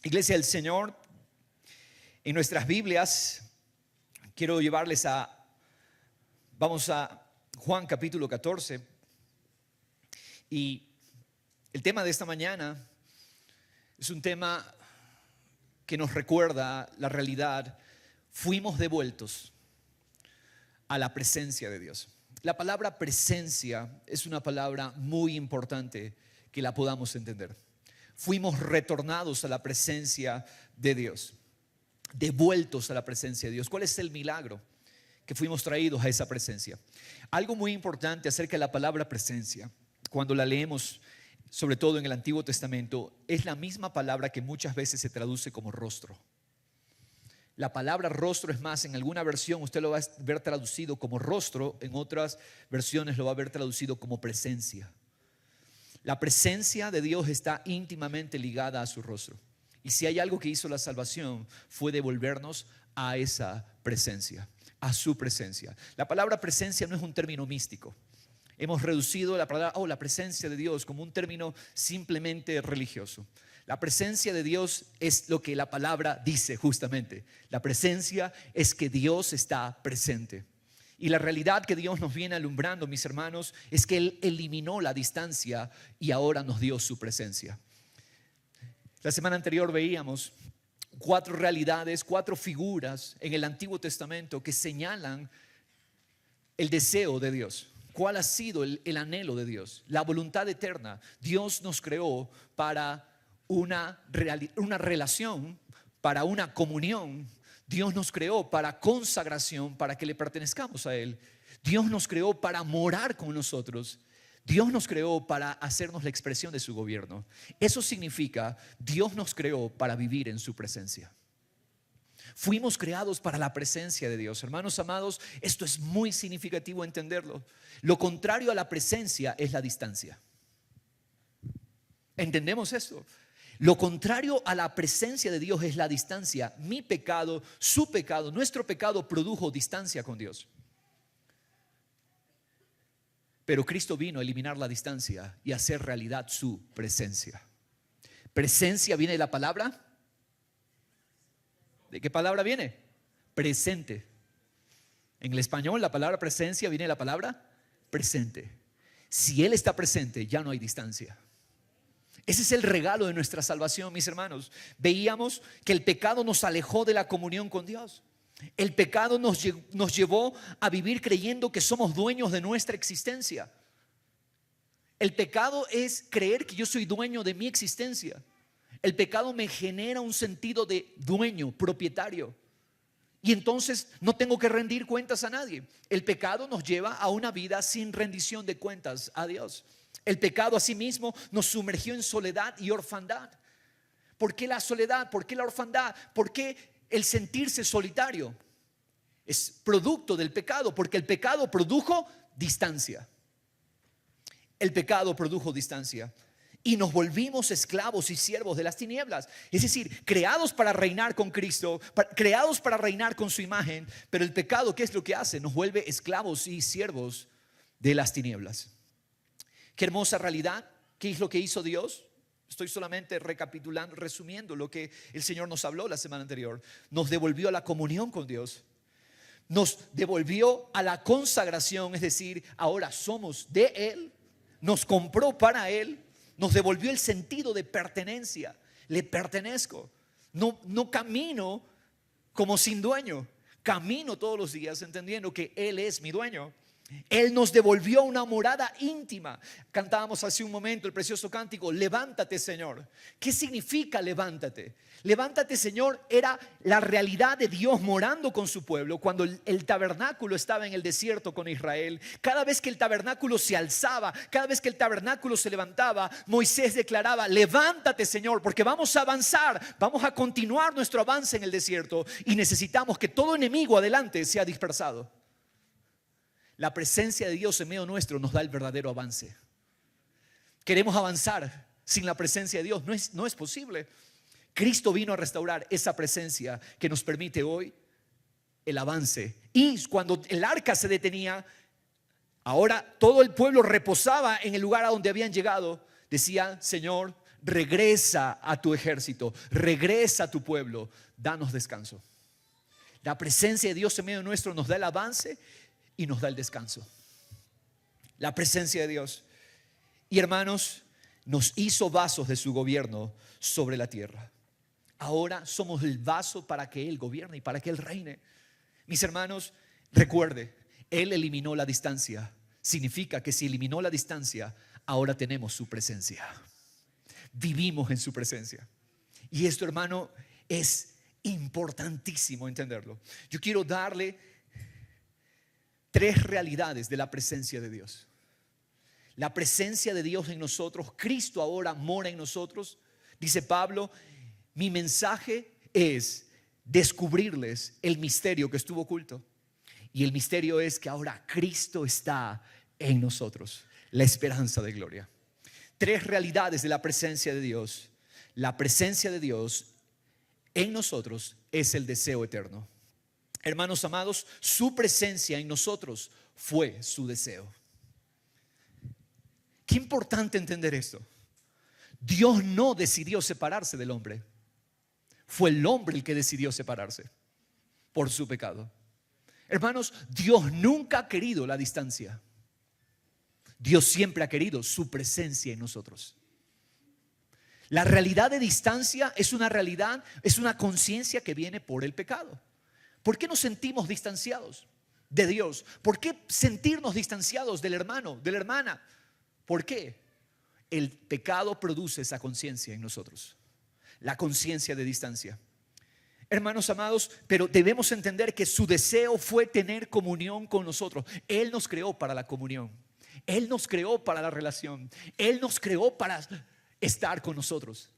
Iglesia del Señor, en nuestras Biblias quiero llevarles vamos a Juan capítulo 14, y el tema de esta mañana es un tema que nos recuerda la realidad. Fuimos devueltos a la presencia de Dios. La palabra presencia es una palabra muy importante que la podamos entender. Fuimos retornados a la presencia de Dios, devueltos a la presencia de Dios. ¿Cuál es el milagro? Que fuimos traídos a esa presencia. Algo muy importante acerca de la palabra presencia, cuando la leemos, sobre todo en el Antiguo Testamento, es la misma palabra que muchas veces se traduce como rostro. La palabra rostro, es más, en alguna versión usted lo va a ver traducido como rostro, en otras versiones lo va a ver traducido como presencia. La presencia de Dios está íntimamente ligada a su rostro. Y si hay algo que hizo la salvación, fue devolvernos a esa presencia, a su presencia. La palabra presencia no es un término místico. Hemos reducido la palabra, la presencia de Dios, como un término simplemente religioso. La presencia de Dios es lo que la palabra dice justamente. La presencia es que Dios está presente. Y la realidad que Dios nos viene alumbrando, mis hermanos, es que Él eliminó la distancia y ahora nos dio su presencia. La semana anterior veíamos 4 realidades, 4 figuras en el Antiguo Testamento que señalan el deseo de Dios. ¿Cuál ha sido el anhelo de Dios? La voluntad eterna. Dios nos creó para una relación, para una comunión. Dios nos creó para consagración, para que le pertenezcamos a Él. Dios nos creó para morar con nosotros. Dios nos creó para hacernos la expresión de su gobierno. Eso significa, Dios nos creó para vivir en su presencia. Fuimos creados para la presencia de Dios. Hermanos amados, esto es muy significativo entenderlo. Lo contrario a la presencia es la distancia. ¿Entendemos esto? Lo contrario a la presencia de Dios es la distancia. Mi pecado, su pecado, nuestro pecado produjo distancia con Dios. Pero Cristo vino a eliminar la distancia y hacer realidad su presencia. Presencia viene de la palabra. ¿De qué palabra viene? Presente. En el español la palabra presencia viene de la palabra presente. Si Él está presente, ya no hay distancia. Ese es el regalo de nuestra salvación, mis hermanos. Veíamos que el pecado nos alejó de la comunión con Dios. El pecado nos llevó a vivir creyendo que somos dueños de nuestra existencia. El pecado es creer que yo soy dueño de mi existencia. El pecado me genera un sentido de dueño, propietario. Y entonces no tengo que rendir cuentas a nadie. El pecado nos lleva a una vida sin rendición de cuentas a Dios. El pecado asimismo nos sumergió en soledad y orfandad. ¿Por qué la soledad? ¿Por qué la orfandad? ¿Por qué el sentirse solitario? Es producto del pecado, porque el pecado produjo distancia. El pecado produjo distancia. Y nos volvimos esclavos y siervos de las tinieblas. Es decir, creados para reinar con Cristo, creados para reinar con su imagen. Pero el pecado, ¿qué es lo que hace? Nos vuelve esclavos y siervos de las tinieblas. Qué hermosa realidad. ¿Qué es lo que hizo Dios? Estoy solamente recapitulando, resumiendo lo que el Señor nos habló la semana anterior. Nos devolvió a la comunión con Dios. Nos devolvió a la consagración, es decir, ahora somos de Él. Nos compró para Él. Nos devolvió el sentido de pertenencia. Le pertenezco. No camino como sin dueño. Camino todos los días entendiendo que Él es mi dueño. Él nos devolvió una morada íntima. Cantábamos hace un momento el precioso cántico, levántate, Señor. ¿Qué significa levántate? Levántate, Señor, era la realidad de Dios morando con su pueblo. Cuando el tabernáculo estaba en el desierto con Israel, cada vez que el tabernáculo se alzaba, cada vez que el tabernáculo se levantaba, Moisés declaraba, levántate, Señor, porque vamos a avanzar, vamos a continuar nuestro avance en el desierto y necesitamos que todo enemigo adelante sea dispersado. La presencia de Dios en medio nuestro nos da el verdadero avance. Queremos avanzar sin la presencia de Dios, no es posible. Cristo vino a restaurar esa presencia que nos permite hoy el avance. Y cuando el arca se detenía, ahora todo el pueblo reposaba en el lugar a donde habían llegado. Decía, Señor, regresa a tu ejército, regresa a tu pueblo, danos descanso. La presencia de Dios en medio nuestro nos da el avance y nos da el descanso. La presencia de Dios. Y hermanos, nos hizo vasos de su gobierno sobre la tierra. Ahora somos el vaso para que Él gobierne y para que Él reine. Mis hermanos, recuerde, Él eliminó la distancia. Significa que si eliminó la distancia, ahora tenemos su presencia. Vivimos en su presencia. Y esto, hermano, es importantísimo entenderlo. Yo quiero darle 3 realidades de la presencia de Dios. La presencia de Dios en nosotros. Cristo ahora mora en nosotros. Dice Pablo, mi mensaje es descubrirles el misterio que estuvo oculto. Y el misterio es que ahora Cristo está en nosotros, la esperanza de gloria. 3 realidades de la presencia de Dios. La presencia de Dios en nosotros es el deseo eterno. Hermanos amados, su presencia en nosotros fue su deseo. Qué importante entender esto. Dios no decidió separarse del hombre. Fue el hombre el que decidió separarse por su pecado. Hermanos, Dios nunca ha querido la distancia. Dios siempre ha querido su presencia en nosotros. La realidad de distancia es una realidad, es una conciencia que viene por el pecado. ¿Por qué nos sentimos distanciados de Dios? ¿Por qué sentirnos distanciados del hermano, de la hermana? ¿Por qué? El pecado produce esa conciencia en nosotros, la conciencia de distancia. Hermanos amados, pero debemos entender que su deseo fue tener comunión con nosotros. Él nos creó para la comunión. Él nos creó para la relación. Él nos creó para estar con nosotros,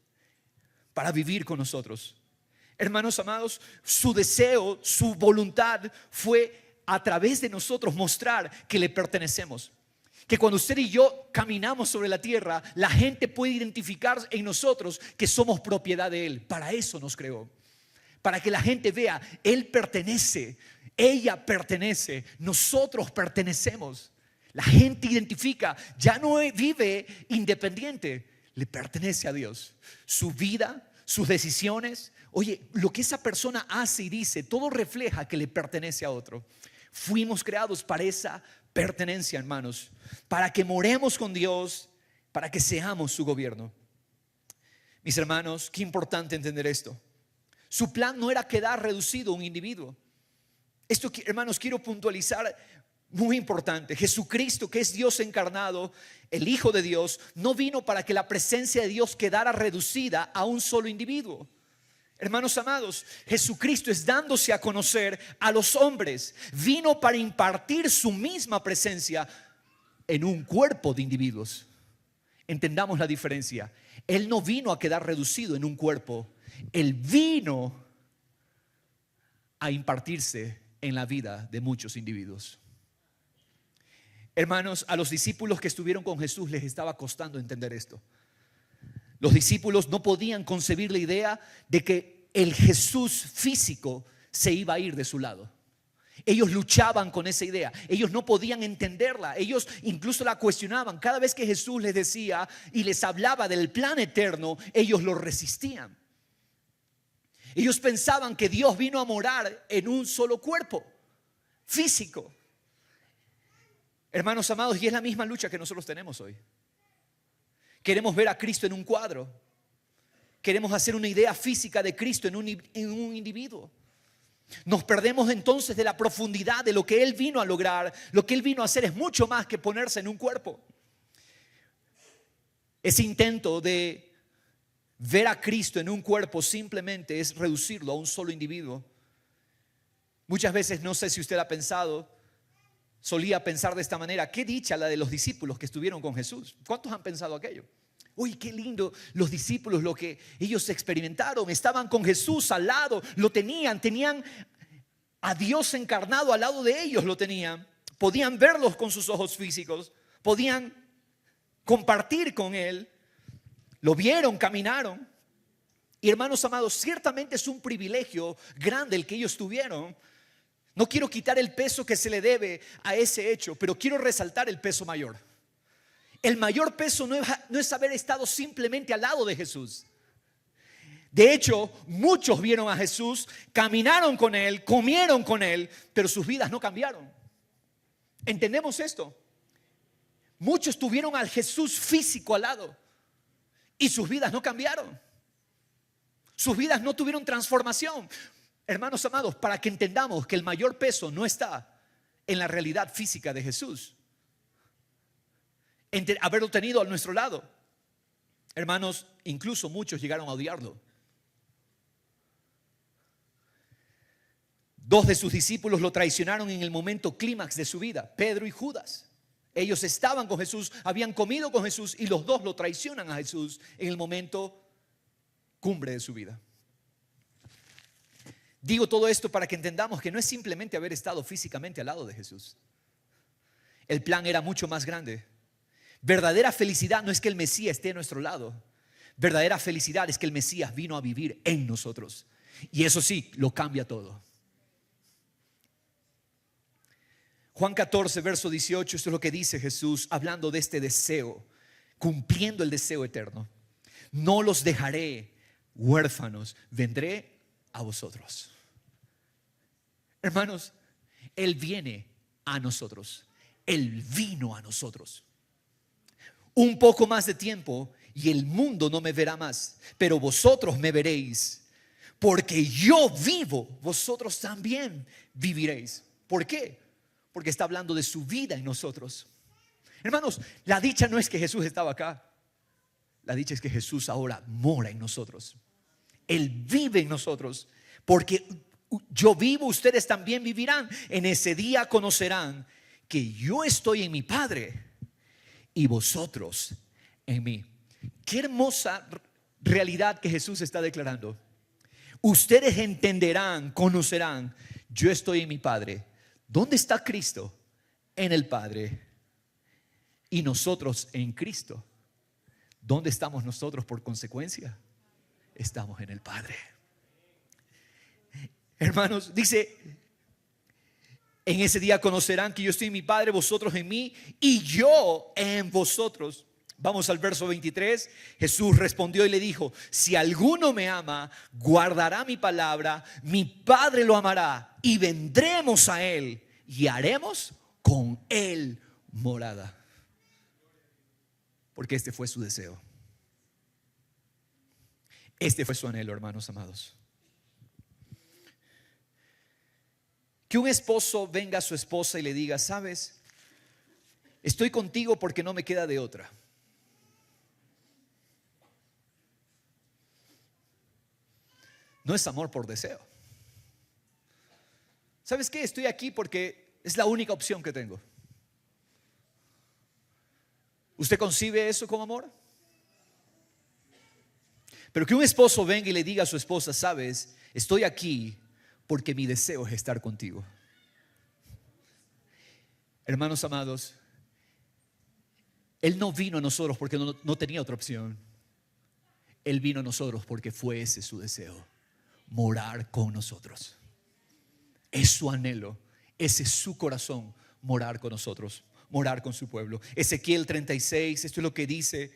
para vivir con nosotros. Hermanos amados, su deseo, su voluntad fue a través de nosotros mostrar que le pertenecemos. Que cuando usted y yo caminamos sobre la tierra, la gente puede identificar en nosotros que somos propiedad de Él. Para eso nos creó. Para que la gente vea, Él pertenece, ella pertenece, nosotros pertenecemos. La gente identifica, ya no vive independiente, le pertenece a Dios. Su vida, sus decisiones, oye, lo que esa persona hace y dice, todo refleja que le pertenece a otro. Fuimos creados para esa pertenencia, hermanos, para que moremos con Dios, para que seamos su gobierno. Mis hermanos, qué importante entender esto. Su plan no era quedar reducido a un individuo. Esto, hermanos, quiero puntualizar, muy importante. Jesucristo, que es Dios encarnado, el Hijo de Dios, no vino para que la presencia de Dios quedara reducida a un solo individuo. Hermanos amados, Jesucristo es dándose a conocer a los hombres. Vino para impartir su misma presencia en un cuerpo de individuos. Entendamos la diferencia. Él no vino a quedar reducido en un cuerpo. Él vino a impartirse en la vida de muchos individuos. Hermanos, a los discípulos que estuvieron con Jesús les estaba costando entender esto. Los discípulos no podían concebir la idea de que el Jesús físico se iba a ir de su lado. Ellos luchaban con esa idea. Ellos no podían entenderla. Ellos incluso la cuestionaban. Cada vez que Jesús les decía y les hablaba del plan eterno, ellos lo resistían. Ellos pensaban que Dios vino a morar en un solo cuerpo físico. Hermanos amados, y es la misma lucha que nosotros tenemos hoy. Queremos ver a Cristo en un cuadro. Queremos hacer una idea física de Cristo en un individuo. Nos perdemos entonces de la profundidad de lo que Él vino a lograr. Lo que Él vino a hacer es mucho más que ponerse en un cuerpo. Ese intento de ver a Cristo en un cuerpo simplemente es reducirlo a un solo individuo. Muchas veces, no sé si usted ha pensado, solía pensar de esta manera: qué dicha la de los discípulos que estuvieron con Jesús. ¿Cuántos han pensado aquello? Uy, qué lindo los discípulos, lo que ellos experimentaron. Estaban con Jesús al lado, lo tenían a Dios encarnado al lado de ellos, lo tenían. Podían verlos con sus ojos físicos, podían compartir con Él. Lo vieron, caminaron. Y hermanos amados, ciertamente es un privilegio grande el que ellos tuvieron. No quiero quitar el peso que se le debe a ese hecho, pero quiero resaltar el peso mayor. El mayor peso no es haber estado simplemente al lado de Jesús. De hecho, muchos vieron a Jesús, caminaron con Él, comieron con Él, pero sus vidas no cambiaron. ¿Entendemos esto? Muchos tuvieron al Jesús físico al lado y sus vidas no cambiaron. Sus vidas no tuvieron transformación. Hermanos amados, para que entendamos que el mayor peso no está en la realidad física de Jesús, en haberlo tenido a nuestro lado. Hermanos, incluso muchos llegaron a odiarlo. 2 de sus discípulos lo traicionaron en el momento clímax de su vida, Pedro y Judas. Ellos estaban con Jesús, habían comido con Jesús y los dos lo traicionan a Jesús en el momento cumbre de su vida. Digo todo esto para que entendamos que no es simplemente haber estado físicamente al lado de Jesús. El plan era mucho más grande. Verdadera felicidad no es que el Mesías esté a nuestro lado. Verdadera felicidad es que el Mesías vino a vivir en nosotros. Y eso sí, lo cambia todo. Juan 14, verso 18, esto es lo que dice Jesús hablando de este deseo, cumpliendo el deseo eterno. No los dejaré huérfanos, vendré a vosotros. Hermanos, Él viene a nosotros. Él vino a nosotros. Un poco más de tiempo y el mundo no me verá más, pero vosotros me veréis. Porque yo vivo, vosotros también viviréis. ¿Por qué? Porque está hablando de su vida en nosotros. Hermanos, la dicha no es que Jesús estaba acá. La dicha es que Jesús ahora mora en nosotros. Él vive en nosotros. Porque yo vivo, ustedes también vivirán. En ese día conocerán que yo estoy en mi Padre y vosotros en mí. Qué hermosa realidad que Jesús está declarando. Ustedes entenderán, conocerán, yo estoy en mi Padre. ¿Dónde está Cristo? En el Padre. Y nosotros en Cristo. ¿Dónde estamos nosotros por consecuencia? Estamos en el Padre. Hermanos, dice, en ese día conocerán que yo estoy en mi Padre, vosotros en mí y yo en vosotros. Vamos al verso 23. Jesús respondió y le dijo: si alguno me ama, guardará mi palabra, mi Padre lo amará y vendremos a él y haremos con él morada. Porque este fue su deseo. Este fue su anhelo, hermanos amados. Que un esposo venga a su esposa y le diga: sabes, estoy contigo porque no me queda de otra. No es amor por deseo. ¿Sabes qué? Estoy aquí porque es la única opción que tengo. ¿Usted concibe eso como amor? Pero que un esposo venga y le diga a su esposa: sabes, estoy aquí porque mi deseo es estar contigo. Hermanos amados, Él no vino a nosotros porque no tenía otra opción. Él vino a nosotros porque fue ese su deseo: morar con nosotros. Es su anhelo, ese es su corazón, morar con nosotros, morar con su pueblo. Ezequiel 36, esto es lo que dice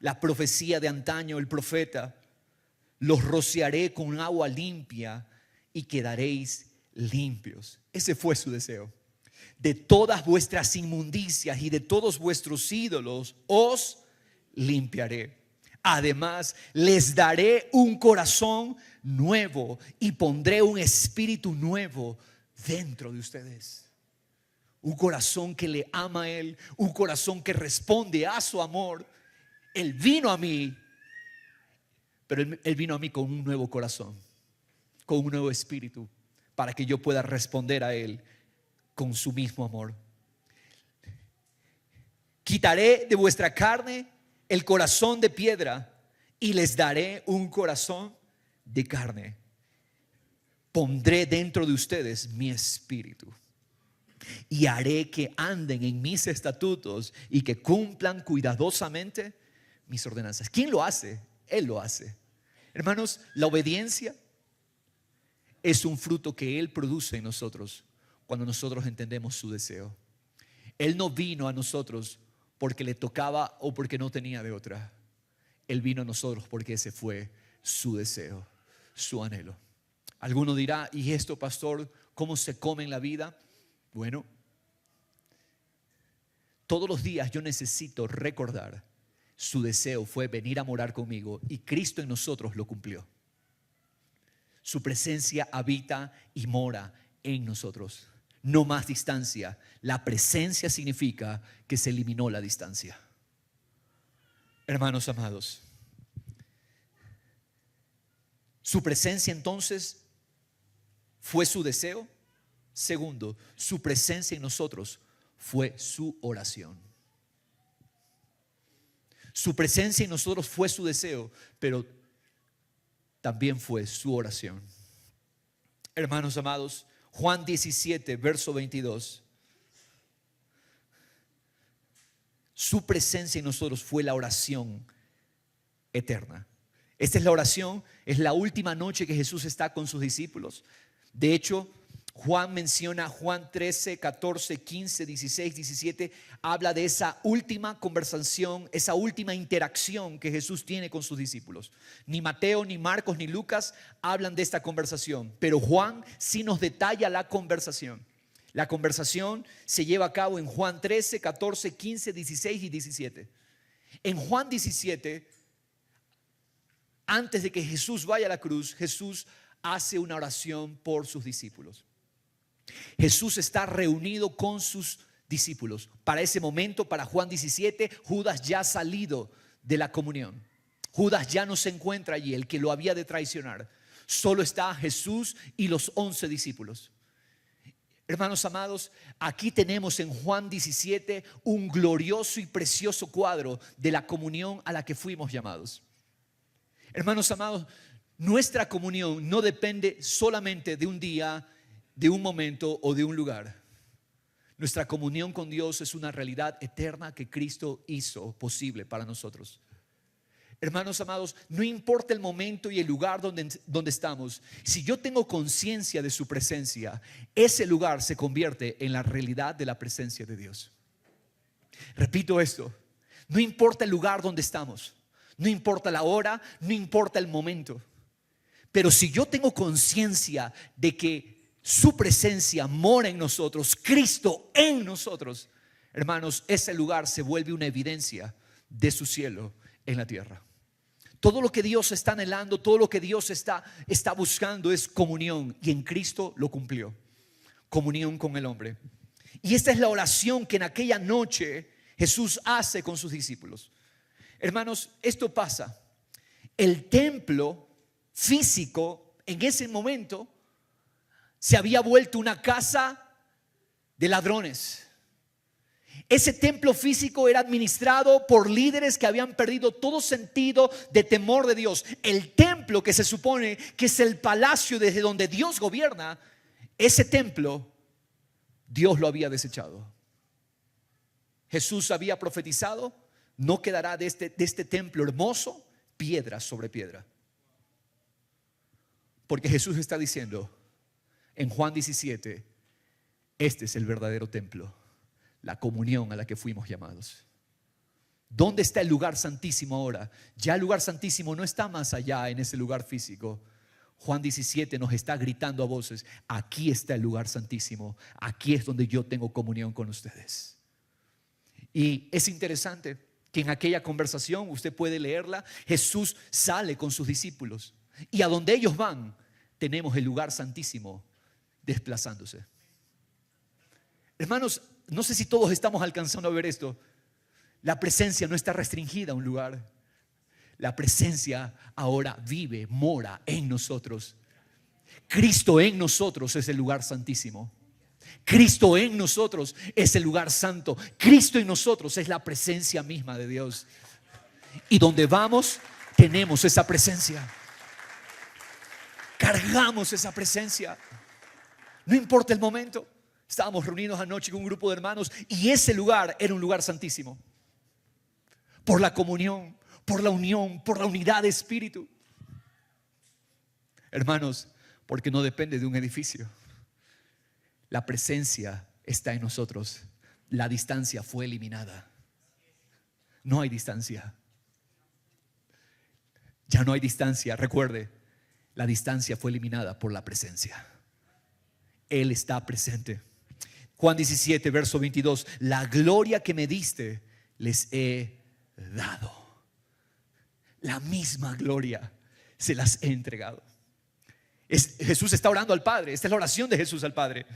la profecía de antaño, el profeta: los rociaré con agua limpia y quedaréis limpios. Ese fue su deseo. De todas vuestras inmundicias y de todos vuestros ídolos os limpiaré. Además, les daré un corazón nuevo y pondré un espíritu nuevo dentro de ustedes. Un corazón que le ama a Él, un corazón que responde a su amor. Él vino a mí, pero Él vino a mí con un nuevo corazón, con un nuevo espíritu, para que yo pueda responder a Él con su mismo amor. Quitaré de vuestra carne el corazón de piedra y les daré un corazón de carne. Pondré dentro de ustedes mi espíritu y haré que anden en mis estatutos y que cumplan cuidadosamente mis ordenanzas. ¿Quién lo hace? Él lo hace. Hermanos, la obediencia es un fruto que Él produce en nosotros cuando nosotros entendemos su deseo. Él no vino a nosotros porque le tocaba o porque no tenía de otra. Él vino a nosotros porque ese fue su deseo, su anhelo. Alguno dirá, ¿y esto, pastor, cómo se come en la vida? Bueno, todos los días yo necesito recordar, su deseo fue venir a morar conmigo y Cristo en nosotros lo cumplió. Su presencia habita y mora en nosotros. No más distancia. La presencia significa que se eliminó la distancia. Hermanos amados, su presencia entonces fue su deseo. Segundo, su presencia en nosotros fue su oración. Su presencia en nosotros fue su deseo, pero también fue su oración. Hermanos amados, Juan 17, verso 22. Su presencia en nosotros fue la oración eterna. Esta es la oración, es la última noche que Jesús está con sus discípulos. De hecho, Juan menciona Juan 13, 14, 15, 16, 17. Habla de esa última conversación, esa última interacción que Jesús tiene con sus discípulos. Ni Mateo, ni Marcos, ni Lucas hablan de esta conversación, pero Juan sí nos detalla la conversación. La conversación se lleva a cabo en Juan 13, 14, 15, 16 y 17. En Juan 17, antes de que Jesús vaya a la cruz, Jesús hace una oración por sus discípulos. Jesús está reunido con sus discípulos. Para ese momento, para Juan 17, Judas ya ha salido de la comunión. Judas ya no se encuentra allí, el que lo había de traicionar. Solo está Jesús y los 11 discípulos. Hermanos amados, aquí tenemos en Juan 17 un glorioso y precioso cuadro de la comunión a la que fuimos llamados. Hermanos amados, nuestra comunión no depende solamente de un día, de un momento o de un lugar. Nuestra comunión con Dios es una realidad eterna que Cristo hizo posible para nosotros. Hermanos amados, no importa el momento y el lugar donde estamos, si yo tengo conciencia de su presencia, ese lugar se convierte en la realidad de la presencia de Dios. Repito esto, no importa el lugar donde estamos, no importa la hora, no importa el momento, pero si yo tengo conciencia de que su presencia mora en nosotros, Cristo en nosotros, hermanos, ese lugar se vuelve una evidencia de su cielo en la tierra. Todo lo que Dios está anhelando, todo lo que Dios está buscando es comunión, y en Cristo lo cumplió. Comunión con el hombre. Y esta es la oración que en aquella noche Jesús hace con sus discípulos. Hermanos, esto pasa. El templo físico en ese momento se había vuelto una casa de ladrones. Ese templo físico era administrado por líderes que habían perdido todo sentido de temor de Dios. El templo, que se supone que es el palacio desde donde Dios gobierna, ese templo Dios lo había desechado. Jesús había profetizado: no quedará de este templo hermoso piedra sobre piedra. Porque Jesús está diciendo en Juan 17, este es el verdadero templo, la comunión a la que fuimos llamados. ¿Dónde está el lugar santísimo ahora? Ya el lugar santísimo no está más allá en ese lugar físico. Juan 17 nos está gritando a voces: aquí está el lugar santísimo, aquí es donde yo tengo comunión con ustedes. Y es interesante que en aquella conversación, usted puede leerla, Jesús sale con sus discípulos y a donde ellos van tenemos el lugar santísimo desplazándose. Hermanos, no sé si todos estamos alcanzando a ver esto. La presencia no está restringida a un lugar. La presencia ahora vive, mora en nosotros. Cristo en nosotros es el lugar santísimo. Cristo en nosotros es el lugar santo. Cristo en nosotros es la presencia misma de Dios. Y donde vamos, tenemos esa presencia. Cargamos esa presencia. No importa el momento. Estábamos reunidos anoche con un grupo de hermanos y ese lugar era un lugar santísimo. Por la comunión, por la unión, por la unidad de espíritu. Hermanos, porque no depende de un edificio. La presencia está en nosotros la distancia fue eliminada. No hay distancia. Ya no hay distancia. Recuerde, la distancia fue eliminada por la presencia. Él está presente. Juan 17, verso 22. La gloria que me diste les he dado. La misma gloria se las he entregado. Jesús está orando al Padre. Esta es la oración de Jesús al Padre.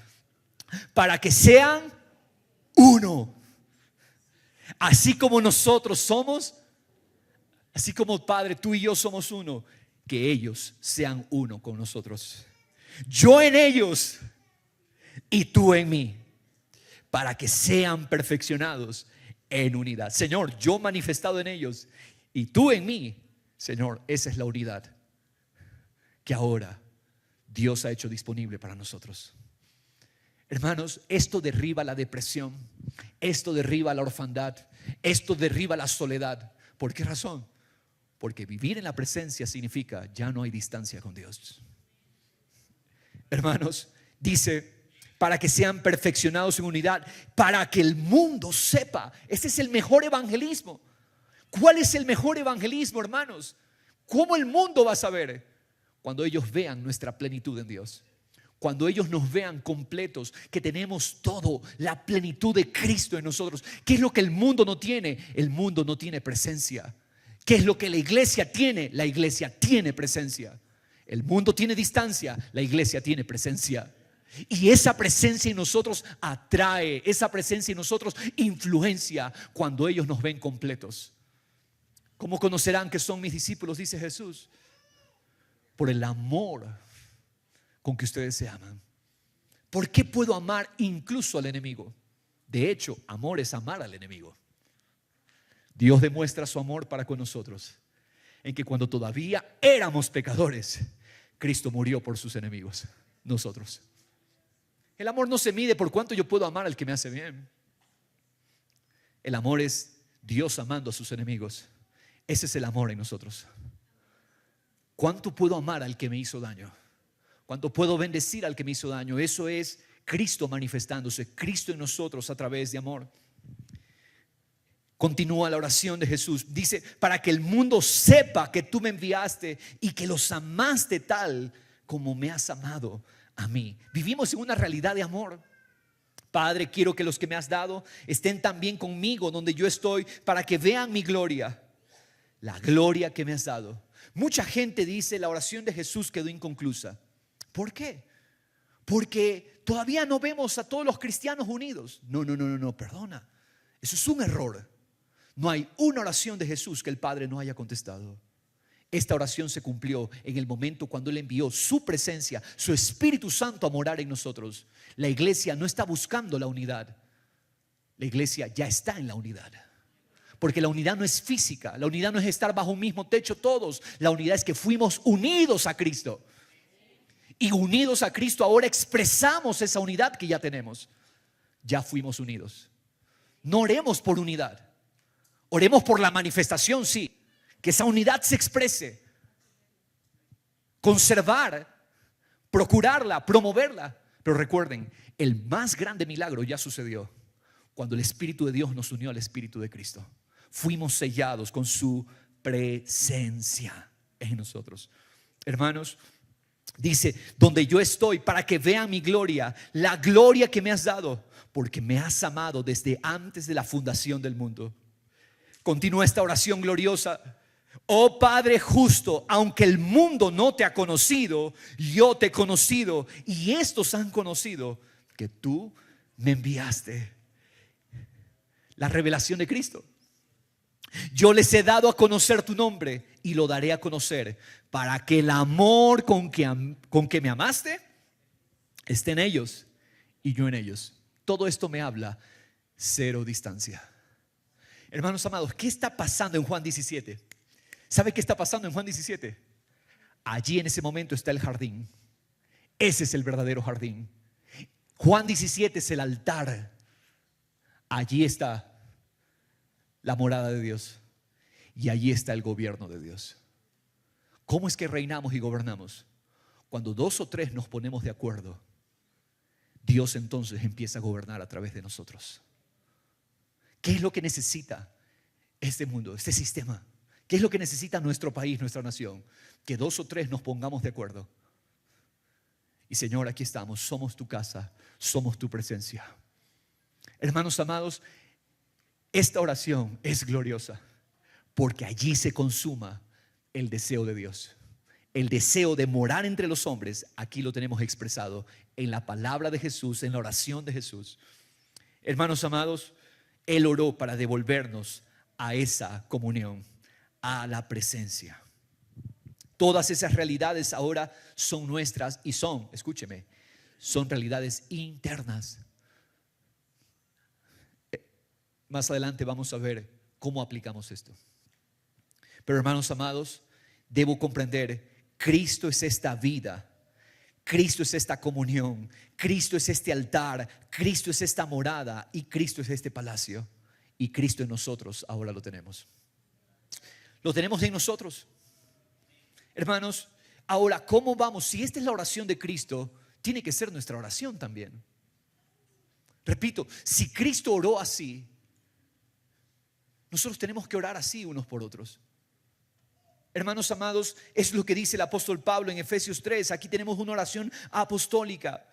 Para que sean uno. Así como nosotros somos, así como Padre, tú y yo somos uno, que ellos sean uno con nosotros. Yo en ellos y tú en mí, para que sean perfeccionados en unidad. Señor, yo manifestado en ellos y tú en mí. Señor, esa es la unidad que ahora Dios ha hecho disponible para nosotros. Hermanos, esto derriba la depresión, esto derriba la orfandad, esto derriba la soledad. ¿Por qué razón? Porque vivir en la presencia significa ya no hay distancia con Dios. Hermanos, dice, para que sean perfeccionados en unidad, para que el mundo sepa. Este es el mejor evangelismo. ¿Cuál es el mejor evangelismo, hermanos? ¿Cómo el mundo va a saber? Cuando ellos vean nuestra plenitud en Dios. Cuando ellos nos vean completos, que tenemos todo, la plenitud de Cristo en nosotros. ¿Qué es lo que el mundo no tiene? El mundo no tiene presencia. ¿Qué es lo que la iglesia tiene? La iglesia tiene presencia. El mundo tiene distancia, la iglesia tiene presencia. Y esa presencia en nosotros atrae, esa presencia en nosotros influencia cuando ellos nos ven completos. ¿Cómo conocerán que son mis discípulos? Dice Jesús. Por el amor con que ustedes se aman. ¿Por qué puedo amar incluso al enemigo? De hecho, amor es amar al enemigo. Dios demuestra su amor para con nosotros en que cuando todavía éramos pecadores, Cristo murió por sus enemigos, nosotros. El amor no se mide por cuánto yo puedo amar al que me hace bien. El amor es Dios amando a sus enemigos. Ese es el amor en nosotros. ¿Cuánto puedo amar al que me hizo daño? ¿Cuánto puedo bendecir al que me hizo daño? Eso es Cristo manifestándose, Cristo en nosotros a través de amor. Continúa la oración de Jesús. Dice, para que el mundo sepa que tú me enviaste y que los amaste tal como me has amado a mí. Vivimos en una realidad de amor. Padre, quiero que los que me has dado estén también conmigo donde yo estoy, para que vean mi gloria, la gloria que me has dado. Mucha gente dice la oración de Jesús quedó inconclusa. ¿Por qué? Porque todavía no vemos a todos los cristianos unidos. No, perdona. Eso es un error. No hay una oración de Jesús que el Padre no haya contestado. Esta oración se cumplió en el momento cuando Él envió su presencia, su Espíritu Santo a morar en nosotros. La iglesia no está buscando la unidad. La iglesia ya está en la unidad. Porque la unidad no es física. La unidad no es estar bajo un mismo techo todos. La unidad es que fuimos unidos a Cristo. Y unidos a Cristo ahora expresamos esa unidad que ya tenemos. Ya fuimos unidos. No oremos por unidad. Oremos por la manifestación, sí. Que esa unidad se exprese. Conservar, procurarla, promoverla. Pero recuerden, el más grande milagro ya sucedió cuando el Espíritu de Dios nos unió al Espíritu de Cristo. Fuimos sellados con su presencia en nosotros. Hermanos, dice, donde yo estoy, para que vean mi gloria, la gloria que me has dado, porque me has amado desde antes de la fundación del mundo. Continúa esta oración gloriosa. Oh Padre justo, aunque el mundo no te ha conocido, yo te he conocido, y estos han conocido que tú me enviaste. La revelación de Cristo. Yo les he dado a conocer tu nombre y lo daré a conocer, para que el amor con que me amaste esté en ellos y yo en ellos. Todo esto me habla cero distancia. Hermanos amados, ¿qué está pasando en Juan 17? ¿Sabe qué está pasando en Juan 17? Allí en ese momento está el jardín. Ese es el verdadero jardín. Juan 17 es el altar. Allí está la morada de Dios. Y allí está el gobierno de Dios. ¿Cómo es que reinamos y gobernamos? Cuando 2 o 3 nos ponemos de acuerdo, Dios entonces empieza a gobernar a través de nosotros. ¿Qué es lo que necesita este mundo, este sistema? ¿Qué es lo que necesita nuestro país, nuestra nación? Que 2 o 3 nos pongamos de acuerdo. Y Señor, aquí estamos, somos tu casa, somos tu presencia. Hermanos amados, esta oración es gloriosa porque allí se consuma el deseo de Dios. El deseo de morar entre los hombres, aquí lo tenemos expresado en la palabra de Jesús, en la oración de Jesús. Hermanos amados, Él oró para devolvernos a esa comunión, a la presencia. Todas esas realidades ahora son nuestras y son, escúcheme, son realidades internas. Más adelante vamos a ver cómo aplicamos esto. Pero hermanos amados, debo comprender, Cristo es esta vida, Cristo es esta comunión, Cristo es este altar, Cristo es esta morada y Cristo es este palacio. Y Cristo en nosotros ahora lo tenemos. Lo tenemos en nosotros. Hermanos, ahora, ¿cómo vamos? Si esta es la oración de Cristo, tiene que ser nuestra oración también. Repito, si Cristo oró así, nosotros tenemos que orar así unos por otros. Hermanos amados, es lo que dice el apóstol Pablo en Efesios 3. Aquí tenemos una oración apostólica.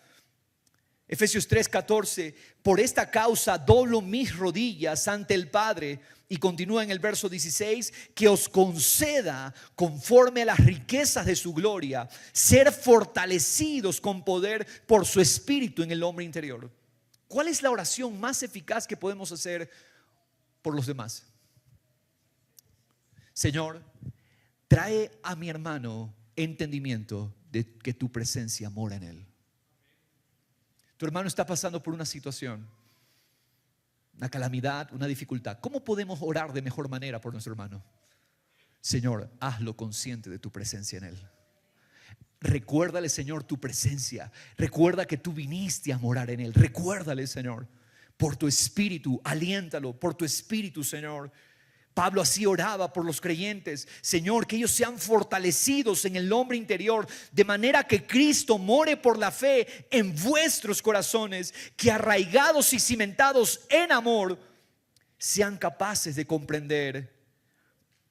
Efesios 3:14, por esta causa doblo mis rodillas ante el Padre, y continúa en el verso 16, que os conceda conforme a las riquezas de su gloria, ser fortalecidos con poder por su Espíritu en el hombre interior. ¿Cuál es la oración más eficaz que podemos hacer por los demás? Señor, trae a mi hermano entendimiento de que tu presencia mora en él. Tu hermano está pasando por una situación, una calamidad, una dificultad. ¿Cómo podemos orar de mejor manera por nuestro hermano? Señor, hazlo consciente de tu presencia en él. Recuérdale, Señor, tu presencia. Recuerda que tú viniste a morar en él. Recuérdale, Señor, por tu espíritu, aliéntalo por tu espíritu, Señor. Pablo así oraba por los creyentes. Señor, que ellos sean fortalecidos en el hombre interior, de manera que Cristo more por la fe en vuestros corazones, que arraigados y cimentados en amor, sean capaces de comprender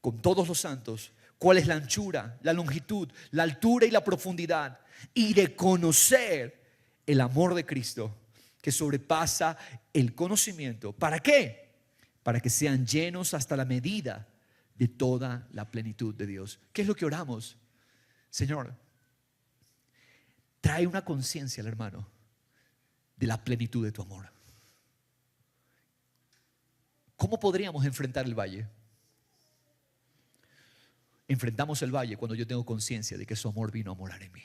con todos los santos cuál es la anchura, la longitud, la altura y la profundidad, y de conocer el amor de Cristo que sobrepasa el conocimiento. ¿Para qué? Para que sean llenos hasta la medida de toda la plenitud de Dios. ¿Qué es lo que oramos? Señor, trae una conciencia al hermano de la plenitud de tu amor. ¿Cómo podríamos enfrentar el valle? Enfrentamos el valle cuando yo tengo conciencia de que su amor vino a morar en mí.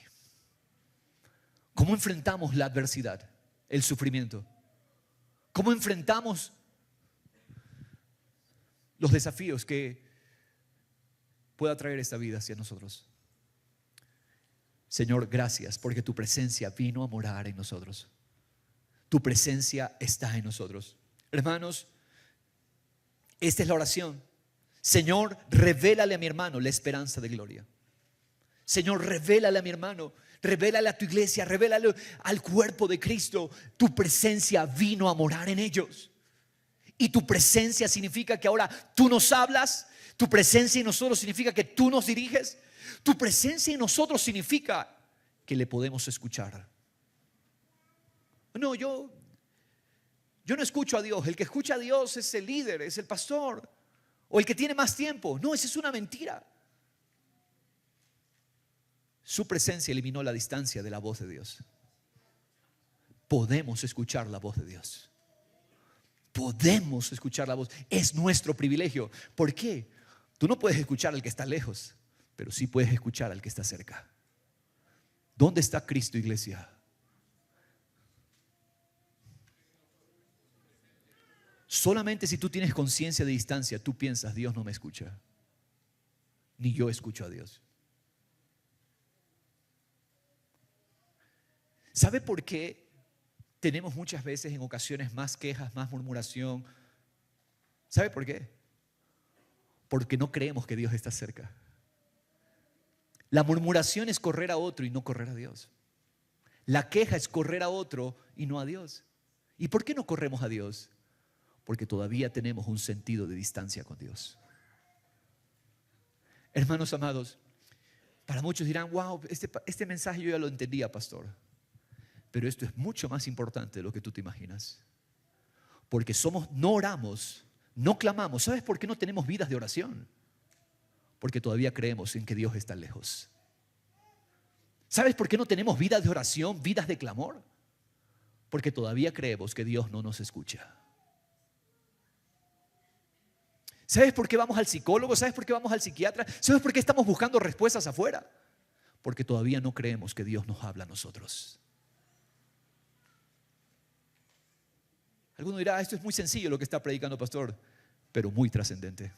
¿Cómo enfrentamos la adversidad, el sufrimiento? ¿Cómo enfrentamos los desafíos que pueda traer esta vida hacia nosotros? Señor, gracias porque tu presencia vino a morar en nosotros. Tu presencia está en nosotros. Hermanos, esta es la oración. Señor, revélale a mi hermano la esperanza de gloria. Señor, revélale a mi hermano, revélale a tu iglesia, revélale al cuerpo de Cristo. Tu presencia vino a morar en ellos. Y tu presencia significa que ahora tú nos hablas. Tu presencia en nosotros significa que tú nos diriges. Tu presencia en nosotros significa que le podemos escuchar. No, yo no escucho a Dios. El que escucha a Dios es el líder, es el pastor, o el que tiene más tiempo. No, esa es una mentira. Su presencia eliminó la distancia de la voz de Dios. Podemos escuchar la voz de Dios. Podemos escuchar la voz. Es nuestro privilegio. ¿Por qué? Tú no puedes escuchar al que está lejos, pero sí puedes escuchar al que está cerca. ¿Dónde está Cristo, iglesia? Solamente si tú tienes conciencia de distancia, tú piensas, Dios no me escucha, ni yo escucho a Dios. ¿Sabe por qué tenemos muchas veces en ocasiones más quejas, más murmuración? ¿Sabe por qué? Porque no creemos que Dios está cerca. La murmuración es correr a otro y no correr a Dios. La queja es correr a otro y no a Dios. ¿Y por qué no corremos a Dios? Porque todavía tenemos un sentido de distancia con Dios. Hermanos amados, para muchos dirán, wow, este mensaje yo ya lo entendía, pastor. Pero esto es mucho más importante de lo que tú te imaginas. Porque no oramos, no clamamos. ¿Sabes por qué no tenemos vidas de oración? Porque todavía creemos en que Dios está lejos. ¿Sabes por qué no tenemos vidas de oración, vidas de clamor? Porque todavía creemos que Dios no nos escucha. ¿Sabes por qué vamos al psicólogo? ¿Sabes por qué vamos al psiquiatra? ¿Sabes por qué estamos buscando respuestas afuera? Porque todavía no creemos que Dios nos habla a nosotros. Alguno dirá, esto es muy sencillo lo que está predicando pastor, pero muy trascendente.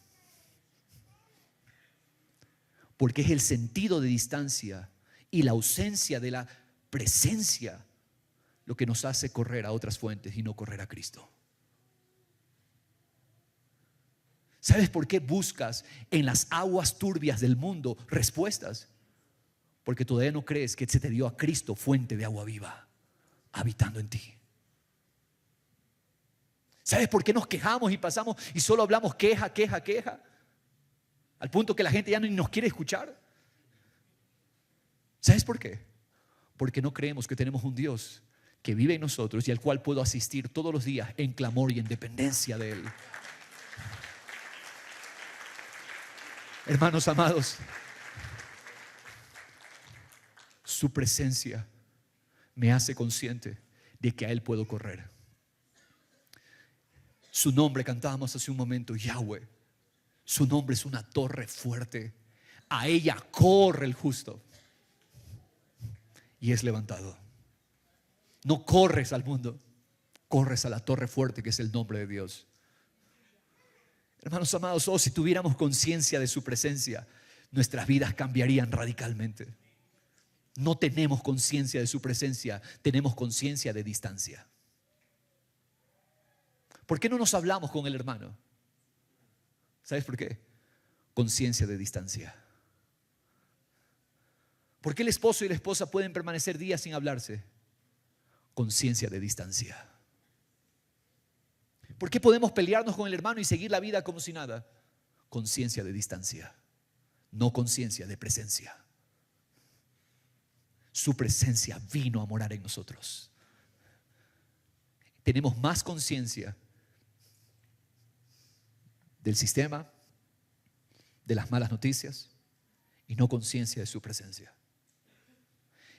Porque es el sentido de distancia y la ausencia de la presencia lo que nos hace correr a otras fuentes y no correr a Cristo. ¿Sabes por qué buscas en las aguas turbias del mundo respuestas? Porque todavía no crees que se te dio a Cristo, fuente de agua viva, habitando en ti. ¿Sabes por qué nos quejamos y pasamos y solo hablamos queja? Al punto que la gente ya ni nos quiere escuchar. ¿Sabes por qué? Porque no creemos que tenemos un Dios que vive en nosotros y al cual puedo asistir todos los días en clamor y en dependencia de Él. Hermanos amados, su presencia me hace consciente de que a Él puedo correr. Su nombre, cantábamos hace un momento, Yahweh. Su nombre es una torre fuerte. A ella corre el justo y es levantado. No corres al mundo, corres a la torre fuerte que es el nombre de Dios. Hermanos amados, si tuviéramos conciencia de su presencia, nuestras vidas cambiarían radicalmente. No tenemos conciencia de su presencia, tenemos conciencia de distancia. ¿Por qué no nos hablamos con el hermano? ¿Sabes por qué? Conciencia de distancia. ¿Por qué el esposo y la esposa pueden permanecer días sin hablarse? Conciencia de distancia. ¿Por qué podemos pelearnos con el hermano y seguir la vida como si nada? Conciencia de distancia, no conciencia de presencia. Su presencia vino a morar en nosotros. Tenemos más conciencia del sistema, de las malas noticias y no conciencia de su presencia.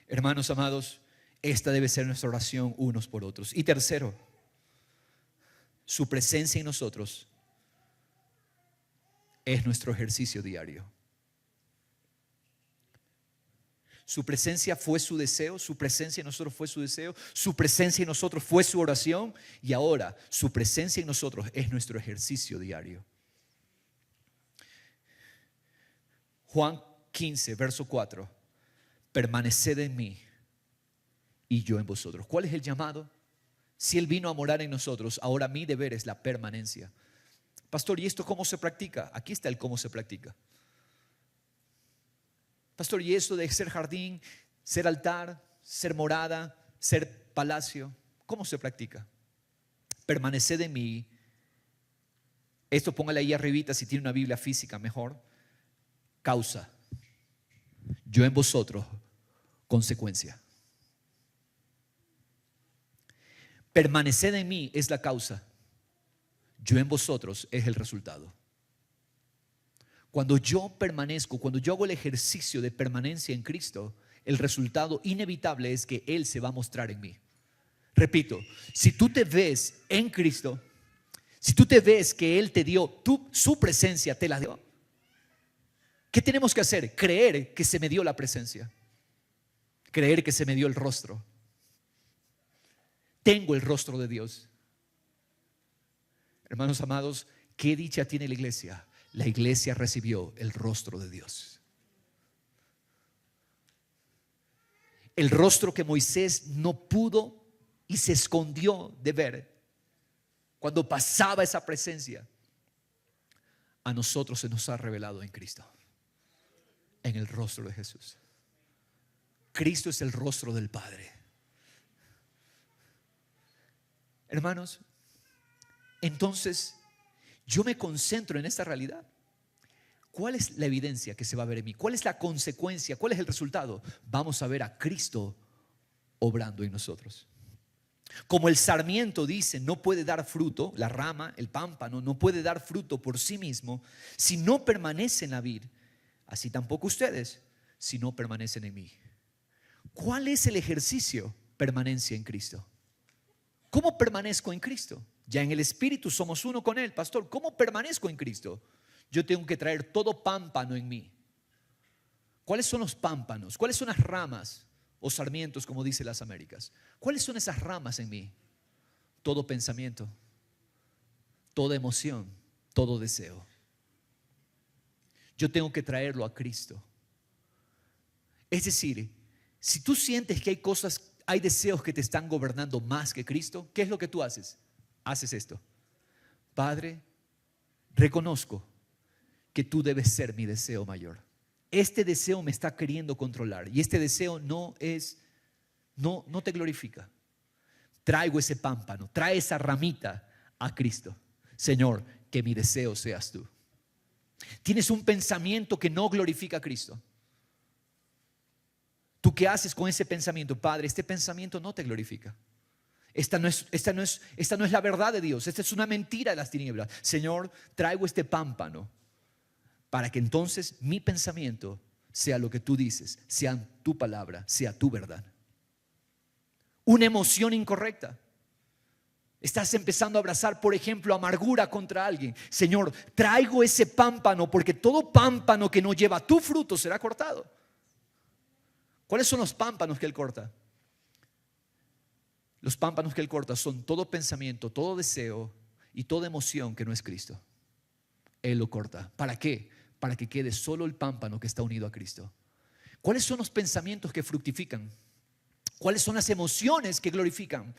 Hermanos amados, esta debe ser nuestra oración unos por otros. Y tercero, su presencia en nosotros es nuestro ejercicio diario. Su presencia fue su deseo, su presencia en nosotros fue su deseo, su presencia en nosotros fue su oración y ahora su presencia en nosotros es nuestro ejercicio diario. Juan 15, verso 4. Permaneced en mí y yo en vosotros. ¿Cuál es el llamado? Si Él vino a morar en nosotros, ahora mi deber es la permanencia. Pastor, ¿y esto cómo se practica? Aquí está el cómo se practica. Pastor, ¿y esto de ser jardín, ser altar, ser morada, ser palacio? ¿Cómo se practica? Permaneced en mí. Esto póngale ahí arribita si tiene una Biblia física mejor. Causa. Yo en vosotros, consecuencia. Permaneced en mí es la causa. Yo en vosotros es el resultado. Cuando yo permanezco, cuando yo hago el ejercicio de permanencia en Cristo, el resultado inevitable es que Él se va a mostrar en mí. Repito, si tú te ves en Cristo, si tú te ves que Él te dio su presencia, te la dio. ¿Qué tenemos que hacer? Creer que se me dio la presencia. Creer que se me dio el rostro. Tengo el rostro de Dios. Hermanos amados, ¿qué dicha tiene la iglesia? La iglesia recibió el rostro de Dios. El rostro que Moisés no pudo y se escondió de ver cuando pasaba esa presencia, a nosotros se nos ha revelado en Cristo, en el rostro de Jesús. Cristo es el rostro del Padre. Hermanos, entonces yo me concentro en esta realidad. ¿Cuál es la evidencia que se va a ver en mí? ¿Cuál es la consecuencia? ¿Cuál es el resultado? Vamos a ver a Cristo obrando en nosotros. Como el sarmiento dice, no puede dar fruto, la rama, el pámpano, no puede dar fruto por sí mismo si no permanece en la vid. Así tampoco ustedes, si no permanecen en mí. ¿Cuál es el ejercicio? Permanencia en Cristo. ¿Cómo permanezco en Cristo? Ya en el Espíritu somos uno con Él, pastor. ¿Cómo permanezco en Cristo? Yo tengo que traer todo pámpano en mí. ¿Cuáles son los pámpanos? ¿Cuáles son las ramas o sarmientos, como dice las Américas? ¿Cuáles son esas ramas en mí? Todo pensamiento, toda emoción, todo deseo. Yo tengo que traerlo a Cristo. Es decir, si tú sientes que hay cosas, hay deseos que te están gobernando más que Cristo, ¿qué es lo que tú haces? Haces esto. Padre, reconozco que tú debes ser mi deseo mayor. Este deseo me está queriendo controlar y este deseo no te glorifica. Traigo ese pámpano, trae esa ramita a Cristo. Señor, que mi deseo seas tú. Tienes un pensamiento que no glorifica a Cristo. ¿Tú qué haces con ese pensamiento? Padre, este pensamiento no te glorifica. Esta no es la verdad de Dios. Esta es una mentira de las tinieblas. Señor, traigo este pámpano para que entonces mi pensamiento sea lo que tú dices, sea tu palabra, sea tu verdad. Una emoción incorrecta. Estás empezando a abrazar, por ejemplo, amargura contra alguien. Señor, traigo ese pámpano porque todo pámpano que no lleva tu fruto será cortado. ¿Cuáles son los pámpanos que Él corta? Los pámpanos que Él corta son todo pensamiento, todo deseo y toda emoción que no es Cristo. Él lo corta. ¿Para qué? Para que quede solo el pámpano que está unido a Cristo. ¿Cuáles son los pensamientos que fructifican? ¿Cuáles son las emociones que glorifican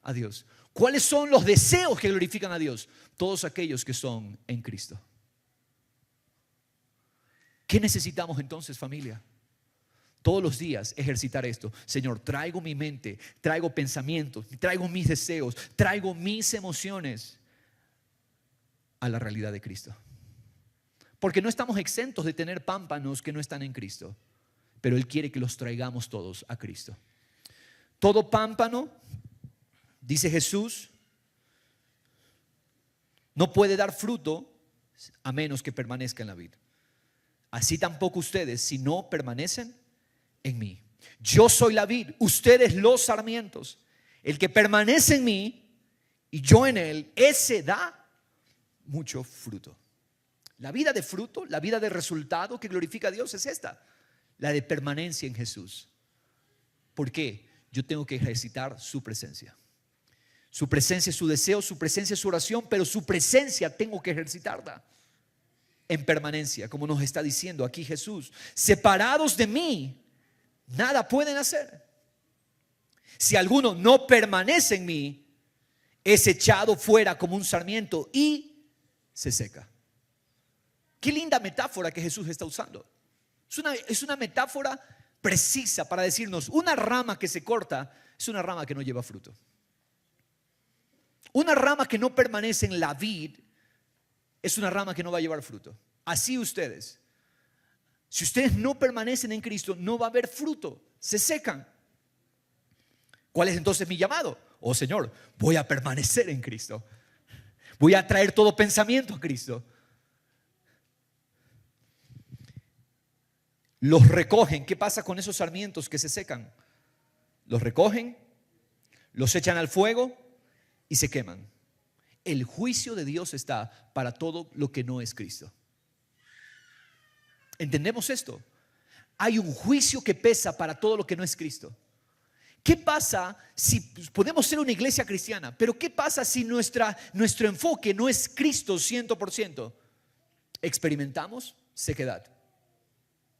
a Dios? ¿Cuáles son los deseos que glorifican a Dios? Todos aquellos que son en Cristo. ¿Qué necesitamos entonces, familia? Todos los días ejercitar esto. Señor, traigo mi mente, traigo pensamientos, traigo mis deseos, traigo mis emociones a la realidad de Cristo. Porque no estamos exentos de tener pámpanos que no están en Cristo, pero Él quiere que los traigamos todos a Cristo. Todo pámpano, dice Jesús, no puede dar fruto a menos que permanezca en la vid. Así tampoco ustedes, si no permanecen en mí. Yo soy la vid, ustedes los sarmientos. El que permanece en mí y yo en él, ese da mucho fruto. La vida de fruto, la vida de resultado que glorifica a Dios es esta, la de permanencia en Jesús. ¿Por qué? Yo tengo que ejercitar su presencia. Su presencia es su deseo, su presencia es su oración, pero su presencia tengo que ejercitarla en permanencia, como nos está diciendo aquí Jesús. Separados de mí, nada pueden hacer. Si alguno no permanece en mí, es echado fuera como un sarmiento y se seca. Qué linda metáfora que Jesús está usando. Es una metáfora precisa para decirnos, una rama que se corta es una rama que no lleva fruto. Una rama que no permanece en la vid es una rama que no va a llevar fruto. Así ustedes. Si ustedes no permanecen en Cristo, no va a haber fruto, se secan. ¿Cuál es entonces mi llamado? Oh Señor, voy a permanecer en Cristo. Voy a traer todo pensamiento a Cristo. Los recogen. ¿Qué pasa con esos sarmientos que se secan? Los recogen, los echan al fuego y se queman. El juicio de Dios está para todo lo que no es Cristo. ¿Entendemos esto? Hay un juicio que pesa para todo lo que no es Cristo. ¿Qué pasa si podemos ser una iglesia cristiana? Pero ¿qué pasa si nuestro enfoque no es Cristo 100%? Experimentamos sequedad.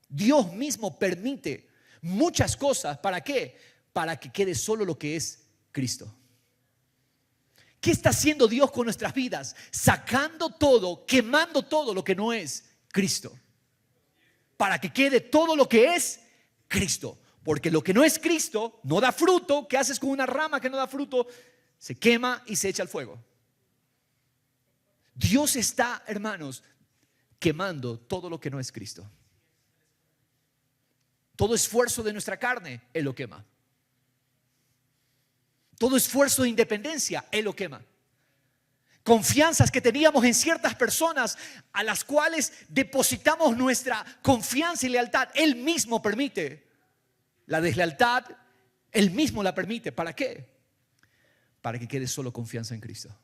Dios mismo permite muchas cosas. ¿Para qué? Para que quede solo lo que es Cristo. ¿Qué está haciendo Dios con nuestras vidas? Sacando todo, quemando todo lo que no es Cristo. Para que quede todo lo que es Cristo. Porque lo que no es Cristo no da fruto. ¿Qué haces con una rama que no da fruto? Se quema y se echa al fuego. Dios está, hermanos, quemando todo lo que no es Cristo. Todo esfuerzo de nuestra carne, Él lo quema. Todo esfuerzo de independencia, Él lo quema. Confianzas que teníamos en ciertas personas a las cuales depositamos nuestra confianza y lealtad, Él mismo permite. La deslealtad, Él mismo la permite. ¿Para qué? Para que quede solo confianza en Cristo.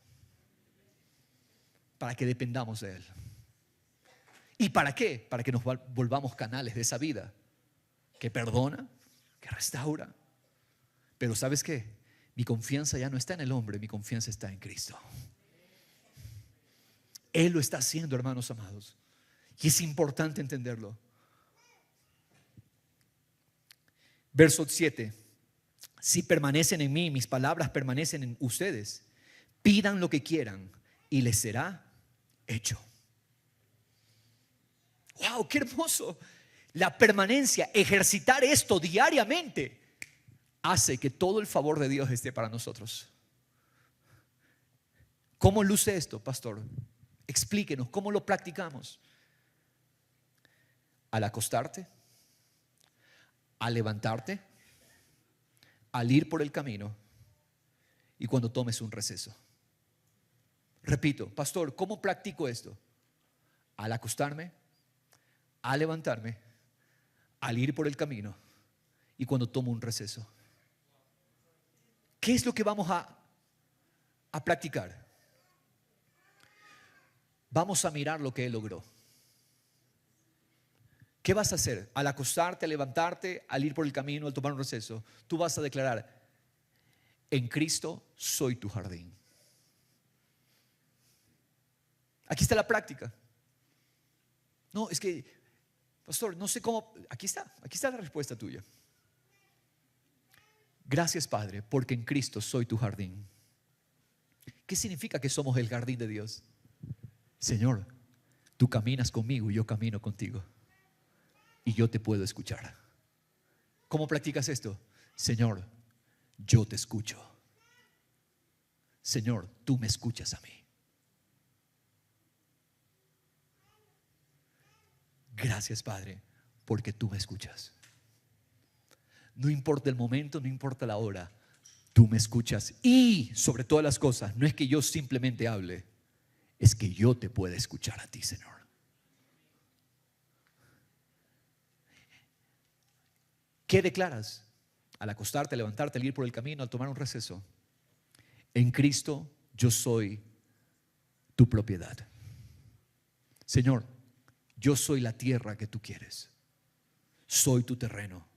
Para que dependamos de Él. ¿Y para qué? Para que nos volvamos canales de esa vida que perdona, que restaura. Pero ¿sabes qué? Mi confianza ya no está en el hombre, mi confianza está en Cristo. Él lo está haciendo, hermanos amados. Y es importante entenderlo. Verso 7. Si permanecen en mí, mis palabras permanecen en ustedes, pidan lo que quieran y les será hecho. ¡Wow! ¡Qué hermoso! La permanencia, ejercitar esto diariamente, hace que todo el favor de Dios esté para nosotros. ¿Cómo luce esto, pastor? Explíquenos, ¿cómo lo practicamos? Al acostarte, al levantarte, al ir por el camino y cuando tomes un receso. Repito, pastor, ¿cómo practico esto? Al acostarme, al levantarme, al ir por el camino y cuando tomo un receso. ¿Qué es lo que vamos a practicar? Vamos a mirar lo que Él logró. ¿Qué vas a hacer? Al acostarte, al levantarte, al ir por el camino, al tomar un receso, tú vas a declarar: en Cristo soy tu jardín. Aquí está la práctica. No, es que, pastor, no sé cómo. Aquí está la respuesta tuya. Gracias, Padre, porque en Cristo soy tu jardín. ¿Qué significa que somos el jardín de Dios? Señor, tú caminas conmigo y yo camino contigo. Y yo te puedo escuchar. ¿Cómo practicas esto? Señor, yo te escucho. Señor, tú me escuchas a mí. Gracias, Padre, porque tú me escuchas. No importa el momento, no importa la hora, tú me escuchas. Y sobre todas las cosas, no es que yo simplemente hable, es que yo te pueda escuchar a ti, Señor. ¿Qué declaras? Al acostarte, al levantarte, al ir por el camino, al tomar un receso. En Cristo yo soy tu propiedad. Señor, yo soy la tierra que tú quieres. Soy tu terreno.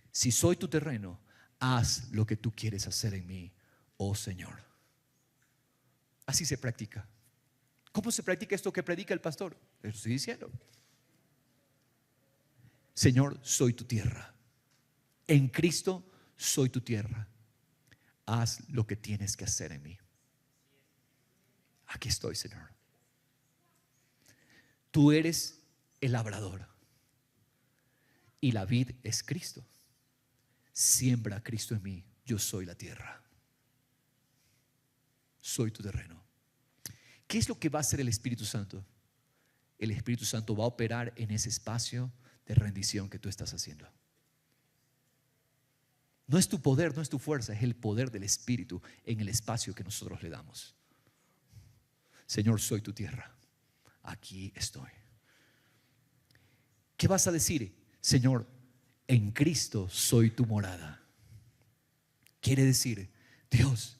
Si soy tu terreno, haz lo que tú quieres hacer en mí, oh Señor. Así se practica. ¿Cómo se practica esto que predica el pastor? Lo estoy diciendo. Señor, soy tu tierra. En Cristo soy tu tierra. Haz lo que tienes que hacer en mí. Aquí estoy, Señor. Tú eres el labrador y la vid es Cristo. Siembra a Cristo en mí. Yo soy la tierra. Soy tu terreno. ¿Qué es lo que va a hacer el Espíritu Santo? El Espíritu Santo va a operar en ese espacio de rendición que tú estás haciendo. No es tu poder, no es tu fuerza, es el poder del Espíritu en el espacio que nosotros le damos. Señor, soy tu tierra. Aquí estoy. ¿Qué vas a decir? Señor, en Cristo soy tu morada. Quiere decir, Dios,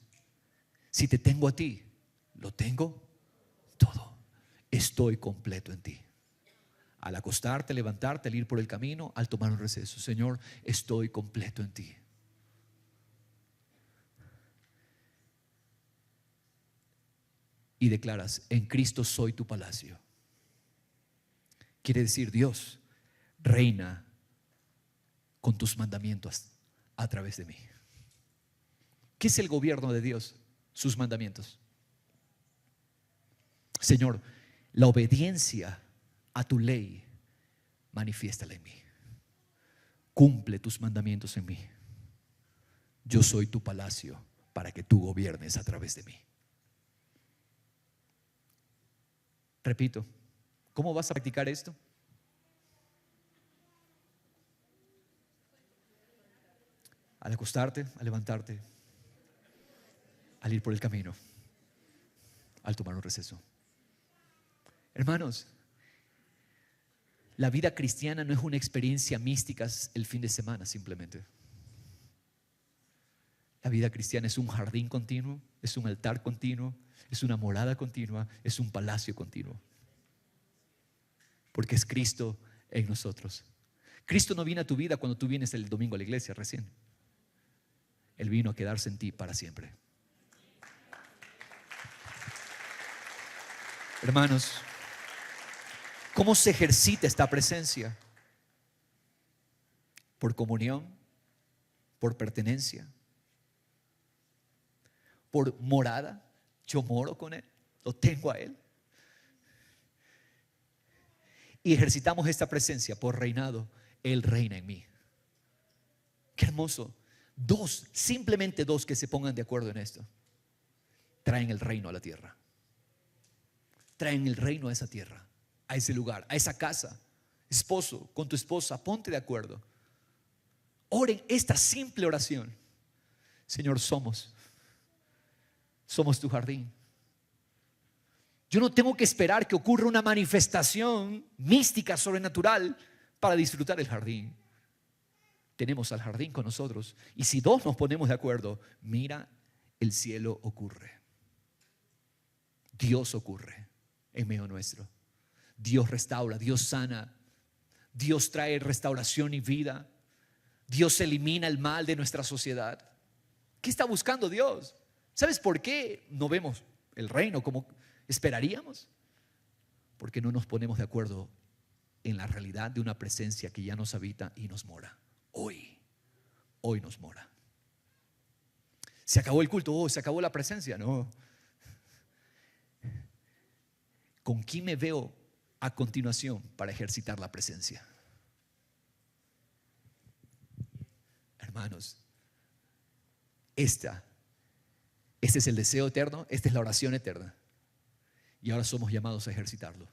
si te tengo a ti, lo tengo todo. Estoy completo en ti. Al acostarte, levantarte, al ir por el camino, al tomar un receso, Señor, estoy completo en ti. Y declaras, en Cristo soy tu palacio. Quiere decir, Dios, reina con tus mandamientos a través de mí. ¿Qué es el gobierno de Dios? Sus mandamientos. Señor, la obediencia a tu ley, manifiéstala en mí. Cumple tus mandamientos en mí. Yo soy tu palacio para que tú gobiernes a través de mí. Repito, ¿cómo vas a practicar esto? Al acostarte, al levantarte, al ir por el camino, al tomar un receso. Hermanos, la vida cristiana no es una experiencia mística el fin de semana simplemente. La vida cristiana es un jardín continuo, es un altar continuo, es una morada continua, es un palacio continuo. Porque es Cristo en nosotros. Cristo no viene a tu vida cuando tú vienes el domingo a la iglesia recién. Él vino a quedarse en ti para siempre. Hermanos, ¿cómo se ejercita esta presencia? Por comunión, por pertenencia, por morada. Yo moro con Él, lo tengo a Él. Y ejercitamos esta presencia por reinado. Él reina en mí. Qué hermoso. Simplemente dos que se pongan de acuerdo en esto, traen el reino a la tierra. Traen el reino a esa tierra, a ese lugar, a esa casa. Esposo, con tu esposa, ponte de acuerdo. Oren esta simple oración. Señor, somos tu jardín. Yo no tengo que esperar que ocurra una manifestación mística, sobrenatural, para disfrutar el jardín. Tenemos al jardín con nosotros. Y si dos nos ponemos de acuerdo, mira, el cielo ocurre. Dios ocurre en medio nuestro. Dios restaura, Dios sana. Dios trae restauración y vida. Dios elimina el mal de nuestra sociedad. ¿Qué está buscando Dios? ¿Sabes por qué no vemos el reino como esperaríamos? Porque no nos ponemos de acuerdo en la realidad de una presencia que ya nos habita y nos mora. Hoy nos mora. Se acabó el culto, se acabó la presencia. No. ¿Con quién me veo a continuación para ejercitar la presencia? Hermanos, este es el deseo eterno, esta es la oración eterna. Y ahora somos llamados a ejercitarlo.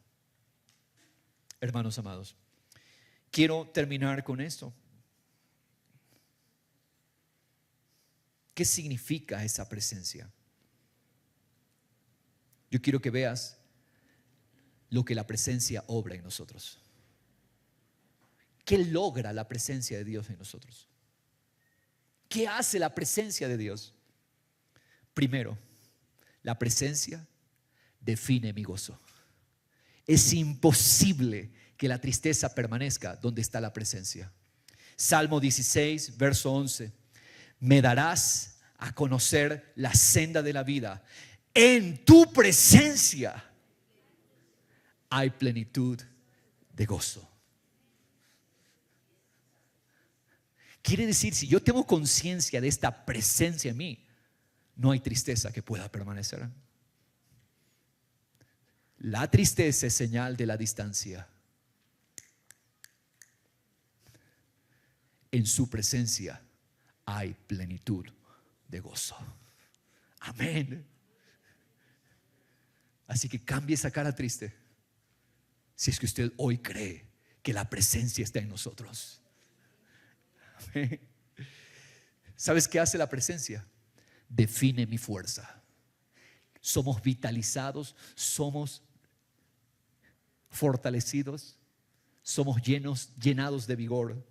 Hermanos amados, quiero terminar con esto. ¿Qué significa esa presencia? Yo quiero que veas lo que la presencia obra en nosotros. ¿Qué logra la presencia de Dios en nosotros? ¿Qué hace la presencia de Dios? Primero, la presencia define mi gozo. Es imposible que la tristeza permanezca donde está la presencia. Salmo 16, verso 11. Me darás a conocer la senda de la vida. En tu presencia hay plenitud de gozo. Quiere decir, si yo tengo conciencia de esta presencia en mí, no hay tristeza que pueda permanecer. La tristeza es señal de la distancia. En su presencia hay plenitud de gozo. Amén. Así que cambie esa cara triste si es que usted hoy cree que la presencia está en nosotros. Amén. ¿Sabes qué hace la presencia? Define mi fuerza. Somos vitalizados, somos fortalecidos, somos llenados de vigor.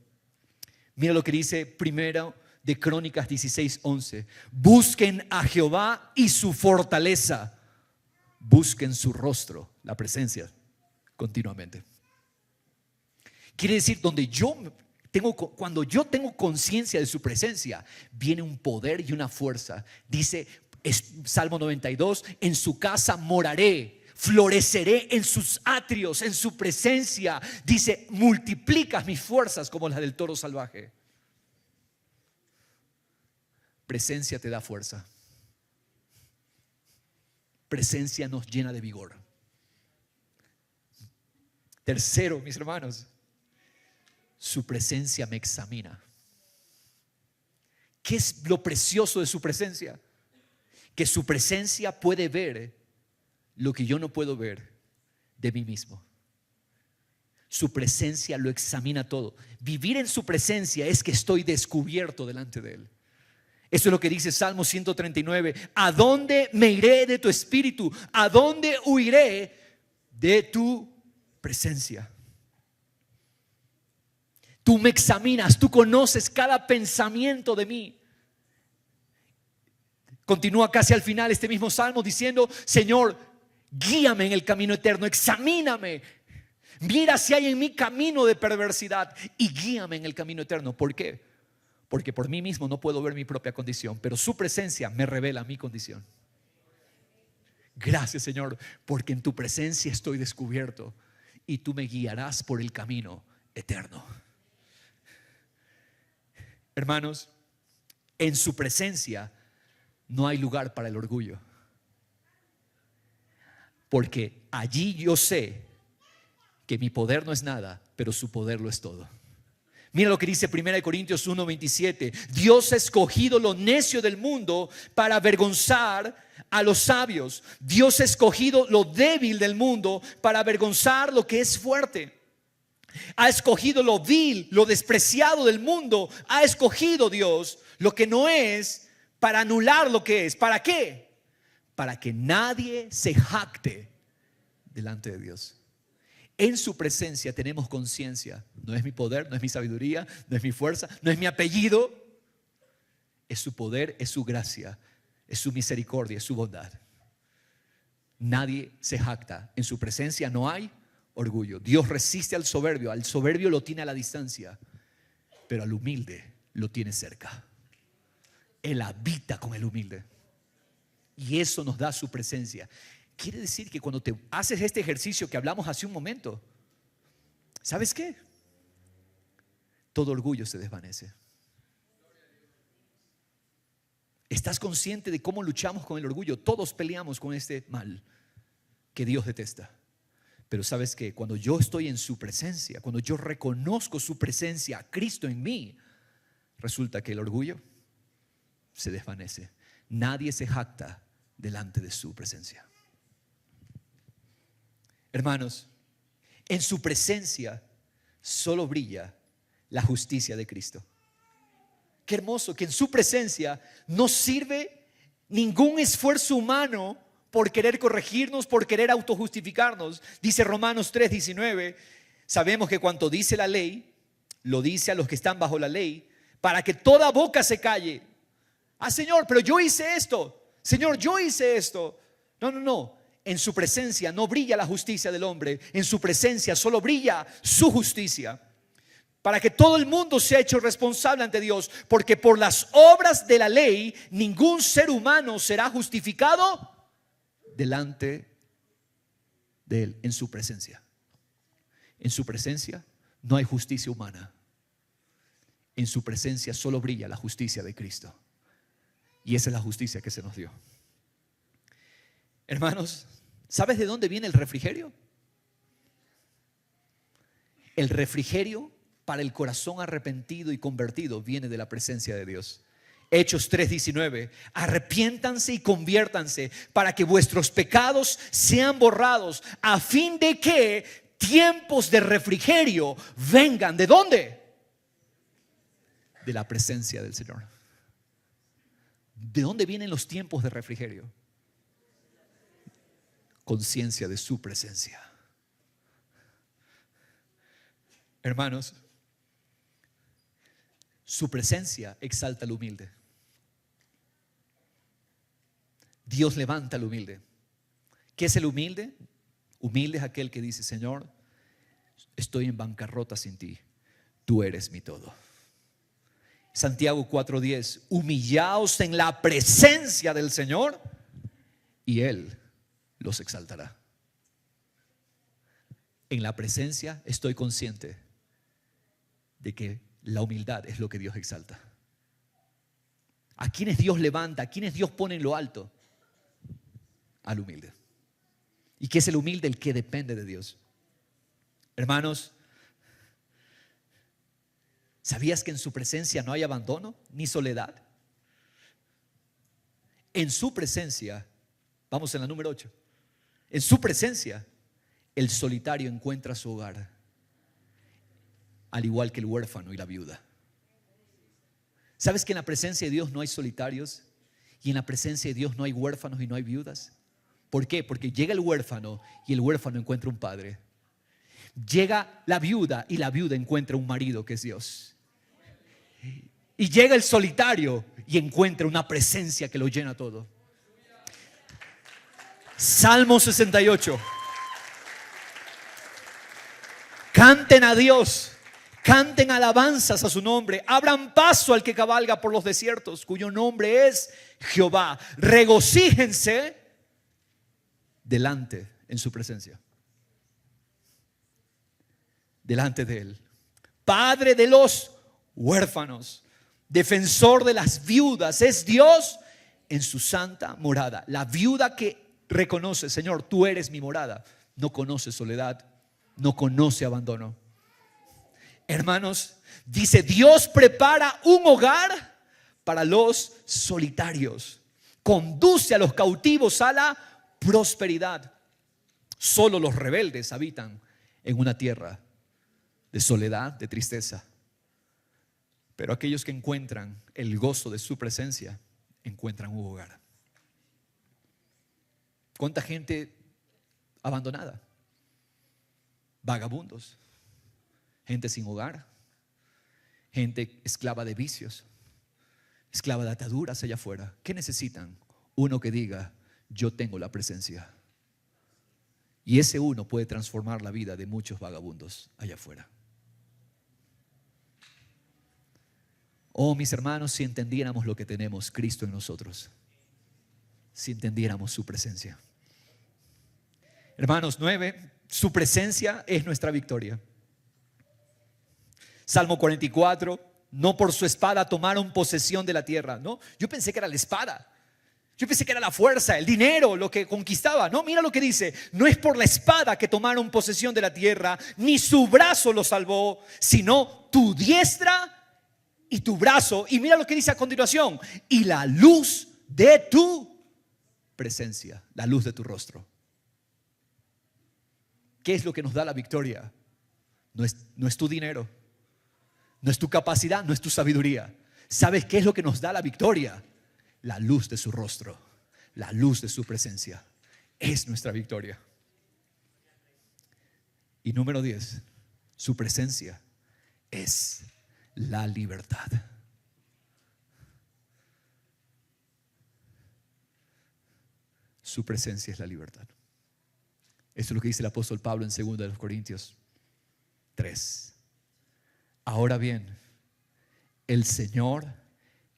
Mira lo que dice primero de Crónicas 16:11. Busquen a Jehová y su fortaleza. Busquen su rostro, la presencia, continuamente. Quiere decir, cuando yo tengo conciencia de su presencia, viene un poder y una fuerza. Dice Salmo 92, en su casa moraré, floreceré en sus atrios, en su presencia. Dice, multiplicas mis fuerzas como las del toro salvaje. Presencia te da fuerza. Presencia nos llena de vigor. Tercero, mis hermanos, su presencia me examina. ¿Qué es lo precioso de su presencia? Que su presencia puede ver lo que yo no puedo ver, de mí mismo. Su presencia lo examina todo. Vivir en su presencia es que estoy descubierto delante de Él. Eso es lo que dice Salmo 139. ¿A dónde me iré de tu espíritu? ¿A dónde huiré de tu presencia? Tú me examinas, tú conoces cada pensamiento de mí. Continúa casi al final este mismo salmo diciendo: Señor, guíame en el camino eterno, examíname, mira si hay en mí camino de perversidad y guíame en el camino eterno. ¿Por qué? Porque por mí mismo no puedo ver mi propia condición, pero su presencia me revela mi condición. Gracias, Señor, porque en tu presencia estoy descubierto y tú me guiarás por el camino eterno. Hermanos, en su presencia no hay lugar para el orgullo, porque allí yo sé que mi poder no es nada, pero su poder lo es todo. Mira lo que dice 1 Corintios 1:27. Dios ha escogido lo necio del mundo para avergonzar a los sabios. Dios ha escogido lo débil del mundo para avergonzar lo que es fuerte. Ha escogido lo vil, lo despreciado del mundo. Ha escogido Dios lo que no es para anular lo que es. ¿Para qué? Para que nadie se jacte delante de Dios. En su presencia tenemos conciencia. No es mi poder, no es mi sabiduría, no es mi fuerza, no es mi apellido. Es su poder, es su gracia, es su misericordia, es su bondad. Nadie se jacta. En su presencia no hay orgullo. Dios resiste al soberbio lo tiene a la distancia, pero al humilde lo tiene cerca. Él habita con el humilde y eso nos da su presencia. Quiere decir que cuando te haces este ejercicio que hablamos hace un momento, ¿sabes qué? Todo orgullo se desvanece. ¿Estás consciente de cómo luchamos con el orgullo? Todos peleamos con este mal que Dios detesta. Pero ¿sabes qué? Cuando yo estoy en su presencia, cuando yo reconozco su presencia, Cristo en mí, resulta que el orgullo se desvanece. Nadie se jacta delante de su presencia. Hermanos, en su presencia solo brilla la justicia de Cristo. Qué hermoso que en su presencia no sirve ningún esfuerzo humano por querer corregirnos, por querer autojustificarnos. Dice Romanos 3:19, sabemos que cuanto dice la ley, lo dice a los que están bajo la ley, para que toda boca se calle. Ah, Señor, pero yo hice esto. Señor, yo hice esto. No. En su presencia no brilla la justicia del hombre. En su presencia solo brilla su justicia. Para que todo el mundo sea hecho responsable ante Dios. Porque por las obras de la ley ningún ser humano será justificado delante de Él. En su presencia. En su presencia no hay justicia humana. En su presencia solo brilla la justicia de Cristo. Y esa es la justicia que se nos dio. Hermanos, ¿sabes de dónde viene el refrigerio? El refrigerio para el corazón arrepentido y convertido viene de la presencia de Dios. Hechos 3:19, arrepiéntanse y conviértanse para que vuestros pecados sean borrados, a fin de que tiempos de refrigerio vengan. ¿De dónde? De la presencia del Señor. ¿De dónde vienen los tiempos de refrigerio? Conciencia de su presencia. Hermanos, su presencia exalta al humilde. Dios levanta al humilde. ¿Qué es el humilde? Humilde es aquel que dice: Señor, estoy en bancarrota sin ti, tú eres mi todo. Santiago 4:10, humillaos en la presencia del Señor y Él los exaltará. En la presencia estoy consciente de que la humildad es lo que Dios exalta. ¿A quienes Dios levanta? ¿A quienes Dios pone en lo alto? Al humilde. ¿Y qué es el humilde? El que depende de Dios. Hermanos, ¿sabías que en su presencia no hay abandono ni soledad? En su presencia, vamos en la número 8, en su presencia el solitario encuentra su hogar, al igual que el huérfano y la viuda. ¿Sabes que en la presencia de Dios no hay solitarios? Y en la presencia de Dios no hay huérfanos y no hay viudas. ¿Por qué? Porque llega el huérfano y el huérfano encuentra un padre. Llega la viuda y la viuda encuentra un marido que es Dios. Y llega el solitario y encuentra una presencia que lo llena todo. Salmo 68. Canten a Dios, canten alabanzas a su nombre, abran paso al que cabalga por los desiertos, cuyo nombre es Jehová. Regocíjense delante, en su presencia, delante de Él. Padre de los huérfanos, defensor de las viudas, es Dios en su santa morada. La viuda que reconoce: Señor, tú eres mi morada, no conoce soledad, no conoce abandono. Hermanos, dice: Dios prepara un hogar para los solitarios, conduce a los cautivos a la prosperidad. Solo los rebeldes habitan en una tierra de soledad, de tristeza. Pero aquellos que encuentran el gozo de su presencia encuentran un hogar. ¿Cuánta gente abandonada? Vagabundos, gente sin hogar, gente esclava de vicios, esclava de ataduras allá afuera. ¿Qué necesitan? Uno que diga: yo tengo la presencia. Y ese uno puede transformar la vida de muchos vagabundos allá afuera. Oh, mis hermanos, si entendiéramos lo que tenemos, Cristo en nosotros, si entendiéramos su presencia. Hermanos, 9, su presencia es nuestra victoria. Salmo 44, no por su espada tomaron posesión de la tierra. No, yo pensé que era la espada. Yo pensé que era la fuerza, el dinero, lo que conquistaba. No, mira lo que dice: no es por la espada que tomaron posesión de la tierra, ni su brazo lo salvó, sino tu diestra y tu brazo. Y mira lo que dice a continuación: y la luz de tu presencia, la luz de tu rostro. ¿Qué es lo que nos da la victoria? No es tu dinero, no es tu capacidad, no es tu sabiduría. ¿Sabes qué es lo que nos da la victoria? La luz de su rostro, la luz de su presencia es nuestra victoria. Y número 10, su presencia es la libertad. Su presencia es la libertad. Esto es lo que dice el apóstol Pablo en 2 de los Corintios 3. Ahora bien, el Señor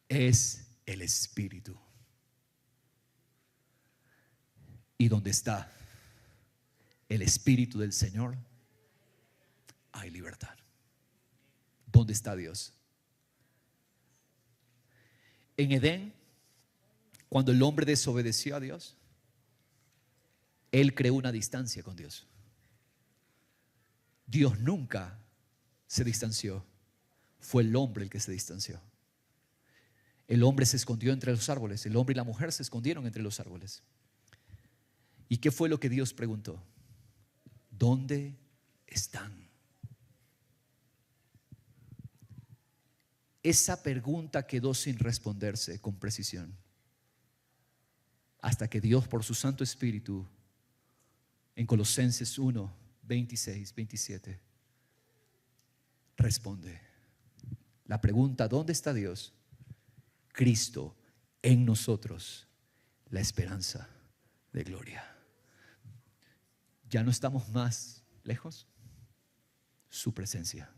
es el Espíritu. Y donde está el Espíritu del Señor, hay libertad. ¿Dónde está Dios? En Edén, cuando el hombre desobedeció a Dios, él creó una distancia con Dios. Dios nunca se distanció. Fue el hombre el que se distanció. El hombre se escondió entre los árboles. El hombre y la mujer se escondieron entre los árboles. ¿Y qué fue lo que Dios preguntó? ¿Dónde están? Esa pregunta quedó sin responderse con precisión, hasta que Dios, por su Santo Espíritu, en Colosenses 1, 26, 27, responde la pregunta: ¿dónde está Dios? Cristo en nosotros, la esperanza de gloria. Ya no estamos más lejos. Su presencia.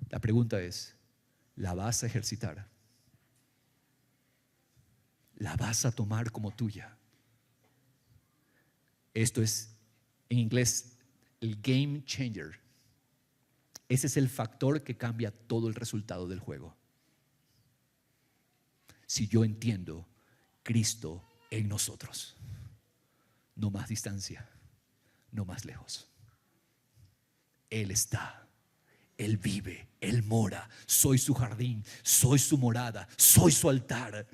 La pregunta es: ¿la vas a ejercitar? ¿La vas a tomar como tuya? Esto es, en inglés, el game changer. Ese es el factor que cambia todo el resultado del juego. Si yo entiendo Cristo en nosotros, no más distancia, no más lejos. Él está, Él vive, Él mora. Soy su jardín, soy su morada, soy su altar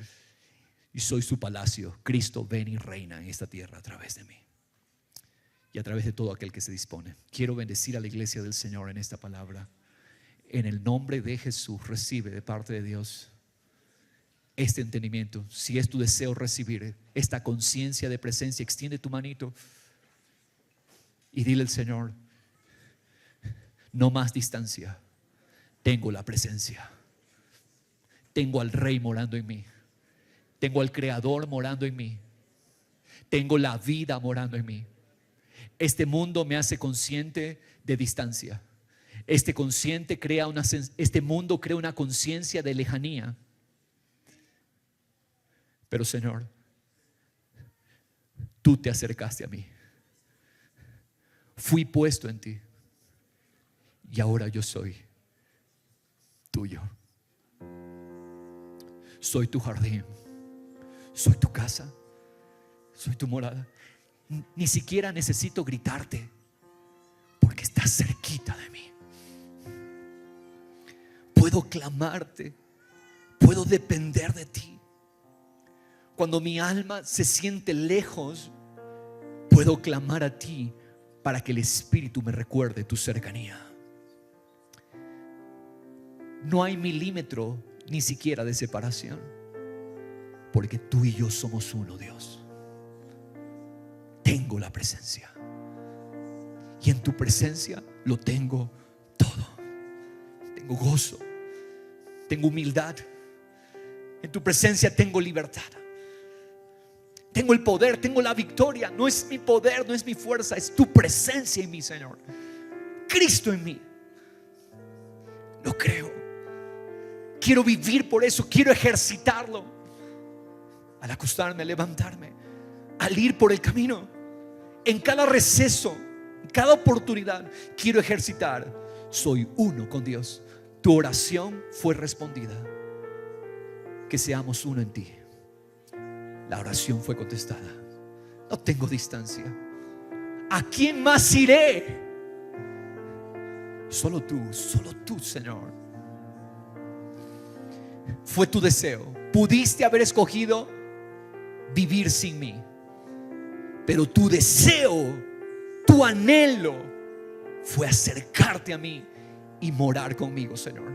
y soy su palacio. Cristo, ven y reina en esta tierra a través de mí. y a través de todo aquel que se dispone. Quiero bendecir a la iglesia del Señor en esta palabra. En el nombre de Jesús, recibe de parte de Dios este entendimiento. Si es tu deseo recibir esta conciencia de presencia, extiende tu manito y dile al Señor: no más distancia, tengo la presencia, tengo al Rey morando en mí, tengo al Creador morando en mí, tengo la vida morando en mí. Este mundo me hace consciente de distancia. Este mundo crea una conciencia de lejanía. Pero Señor, tú te acercaste a mí. Fui puesto en ti. Y ahora yo soy tuyo. Soy tu jardín. Soy tu casa. Soy tu morada. Ni siquiera necesito gritarte, porque estás cerquita de mí. Puedo clamarte. Puedo depender de ti. Cuando mi alma se siente lejos, puedo clamar a ti para que el Espíritu me recuerde tu cercanía. No hay milímetro ni siquiera de separación, porque tú y yo somos uno, Dios. Tengo la presencia, y en tu presencia lo tengo todo. Tengo gozo, tengo humildad. En tu presencia tengo libertad. Tengo el poder, tengo la victoria. No es mi poder, no es mi fuerza, es tu presencia en mí, Señor. Cristo en mí. Lo creo. Quiero vivir por eso, quiero ejercitarlo. Al acostarme, al levantarme, al ir por el camino, en cada receso, en cada oportunidad, quiero ejercitar. Soy uno con Dios. Tu oración fue respondida. Que seamos uno en ti. La oración fue contestada. No tengo distancia. ¿A quién más iré? Solo tú, Señor. Fue tu deseo. Pudiste haber escogido vivir sin mí, pero tu deseo, tu anhelo fue acercarte a mí y morar conmigo, Señor.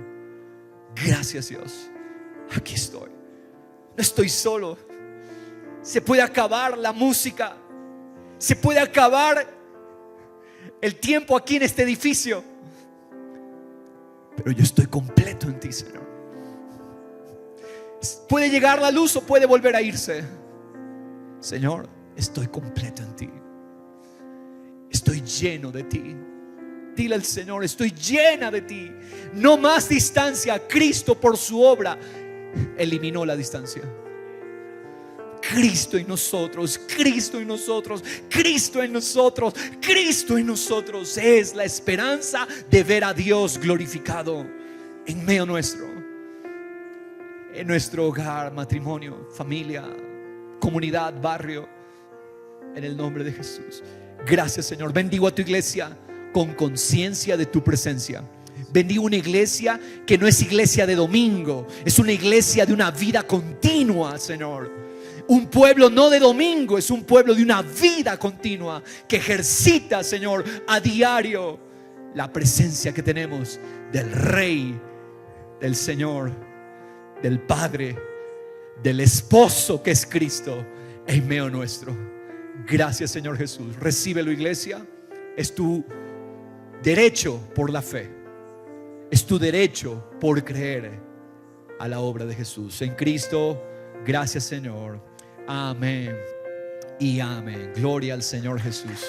Gracias, Dios. Aquí estoy. No estoy solo. Se puede acabar la música, se puede acabar el tiempo aquí en este edificio, pero yo estoy completo en ti, Señor. Puede llegar la luz o puede volver a irse. Señor, estoy completo en ti. Estoy lleno de ti. Dile al Señor: estoy llena de ti. No más distancia. Cristo, por su obra, eliminó la distancia. Cristo en nosotros, Cristo en nosotros, Cristo en nosotros, Cristo en nosotros es la esperanza de ver a Dios glorificado en medio nuestro, en nuestro hogar, matrimonio, familia, comunidad, barrio, en el nombre de Jesús. Gracias, Señor. Bendigo a tu iglesia con conciencia de tu presencia. Bendigo una iglesia que no es iglesia de domingo, es una iglesia de una vida continua, Señor. Un pueblo no de domingo, es un pueblo de una vida continua que ejercita, Señor, a diario la presencia que tenemos del Rey, del Señor, del Padre, del Esposo que es Cristo en medio nuestro. Gracias, Señor Jesús. Recíbelo, iglesia. Es tu derecho por la fe, es tu derecho por creer a la obra de Jesús en Cristo. Gracias, Señor. Amén y amén. Gloria al Señor Jesús.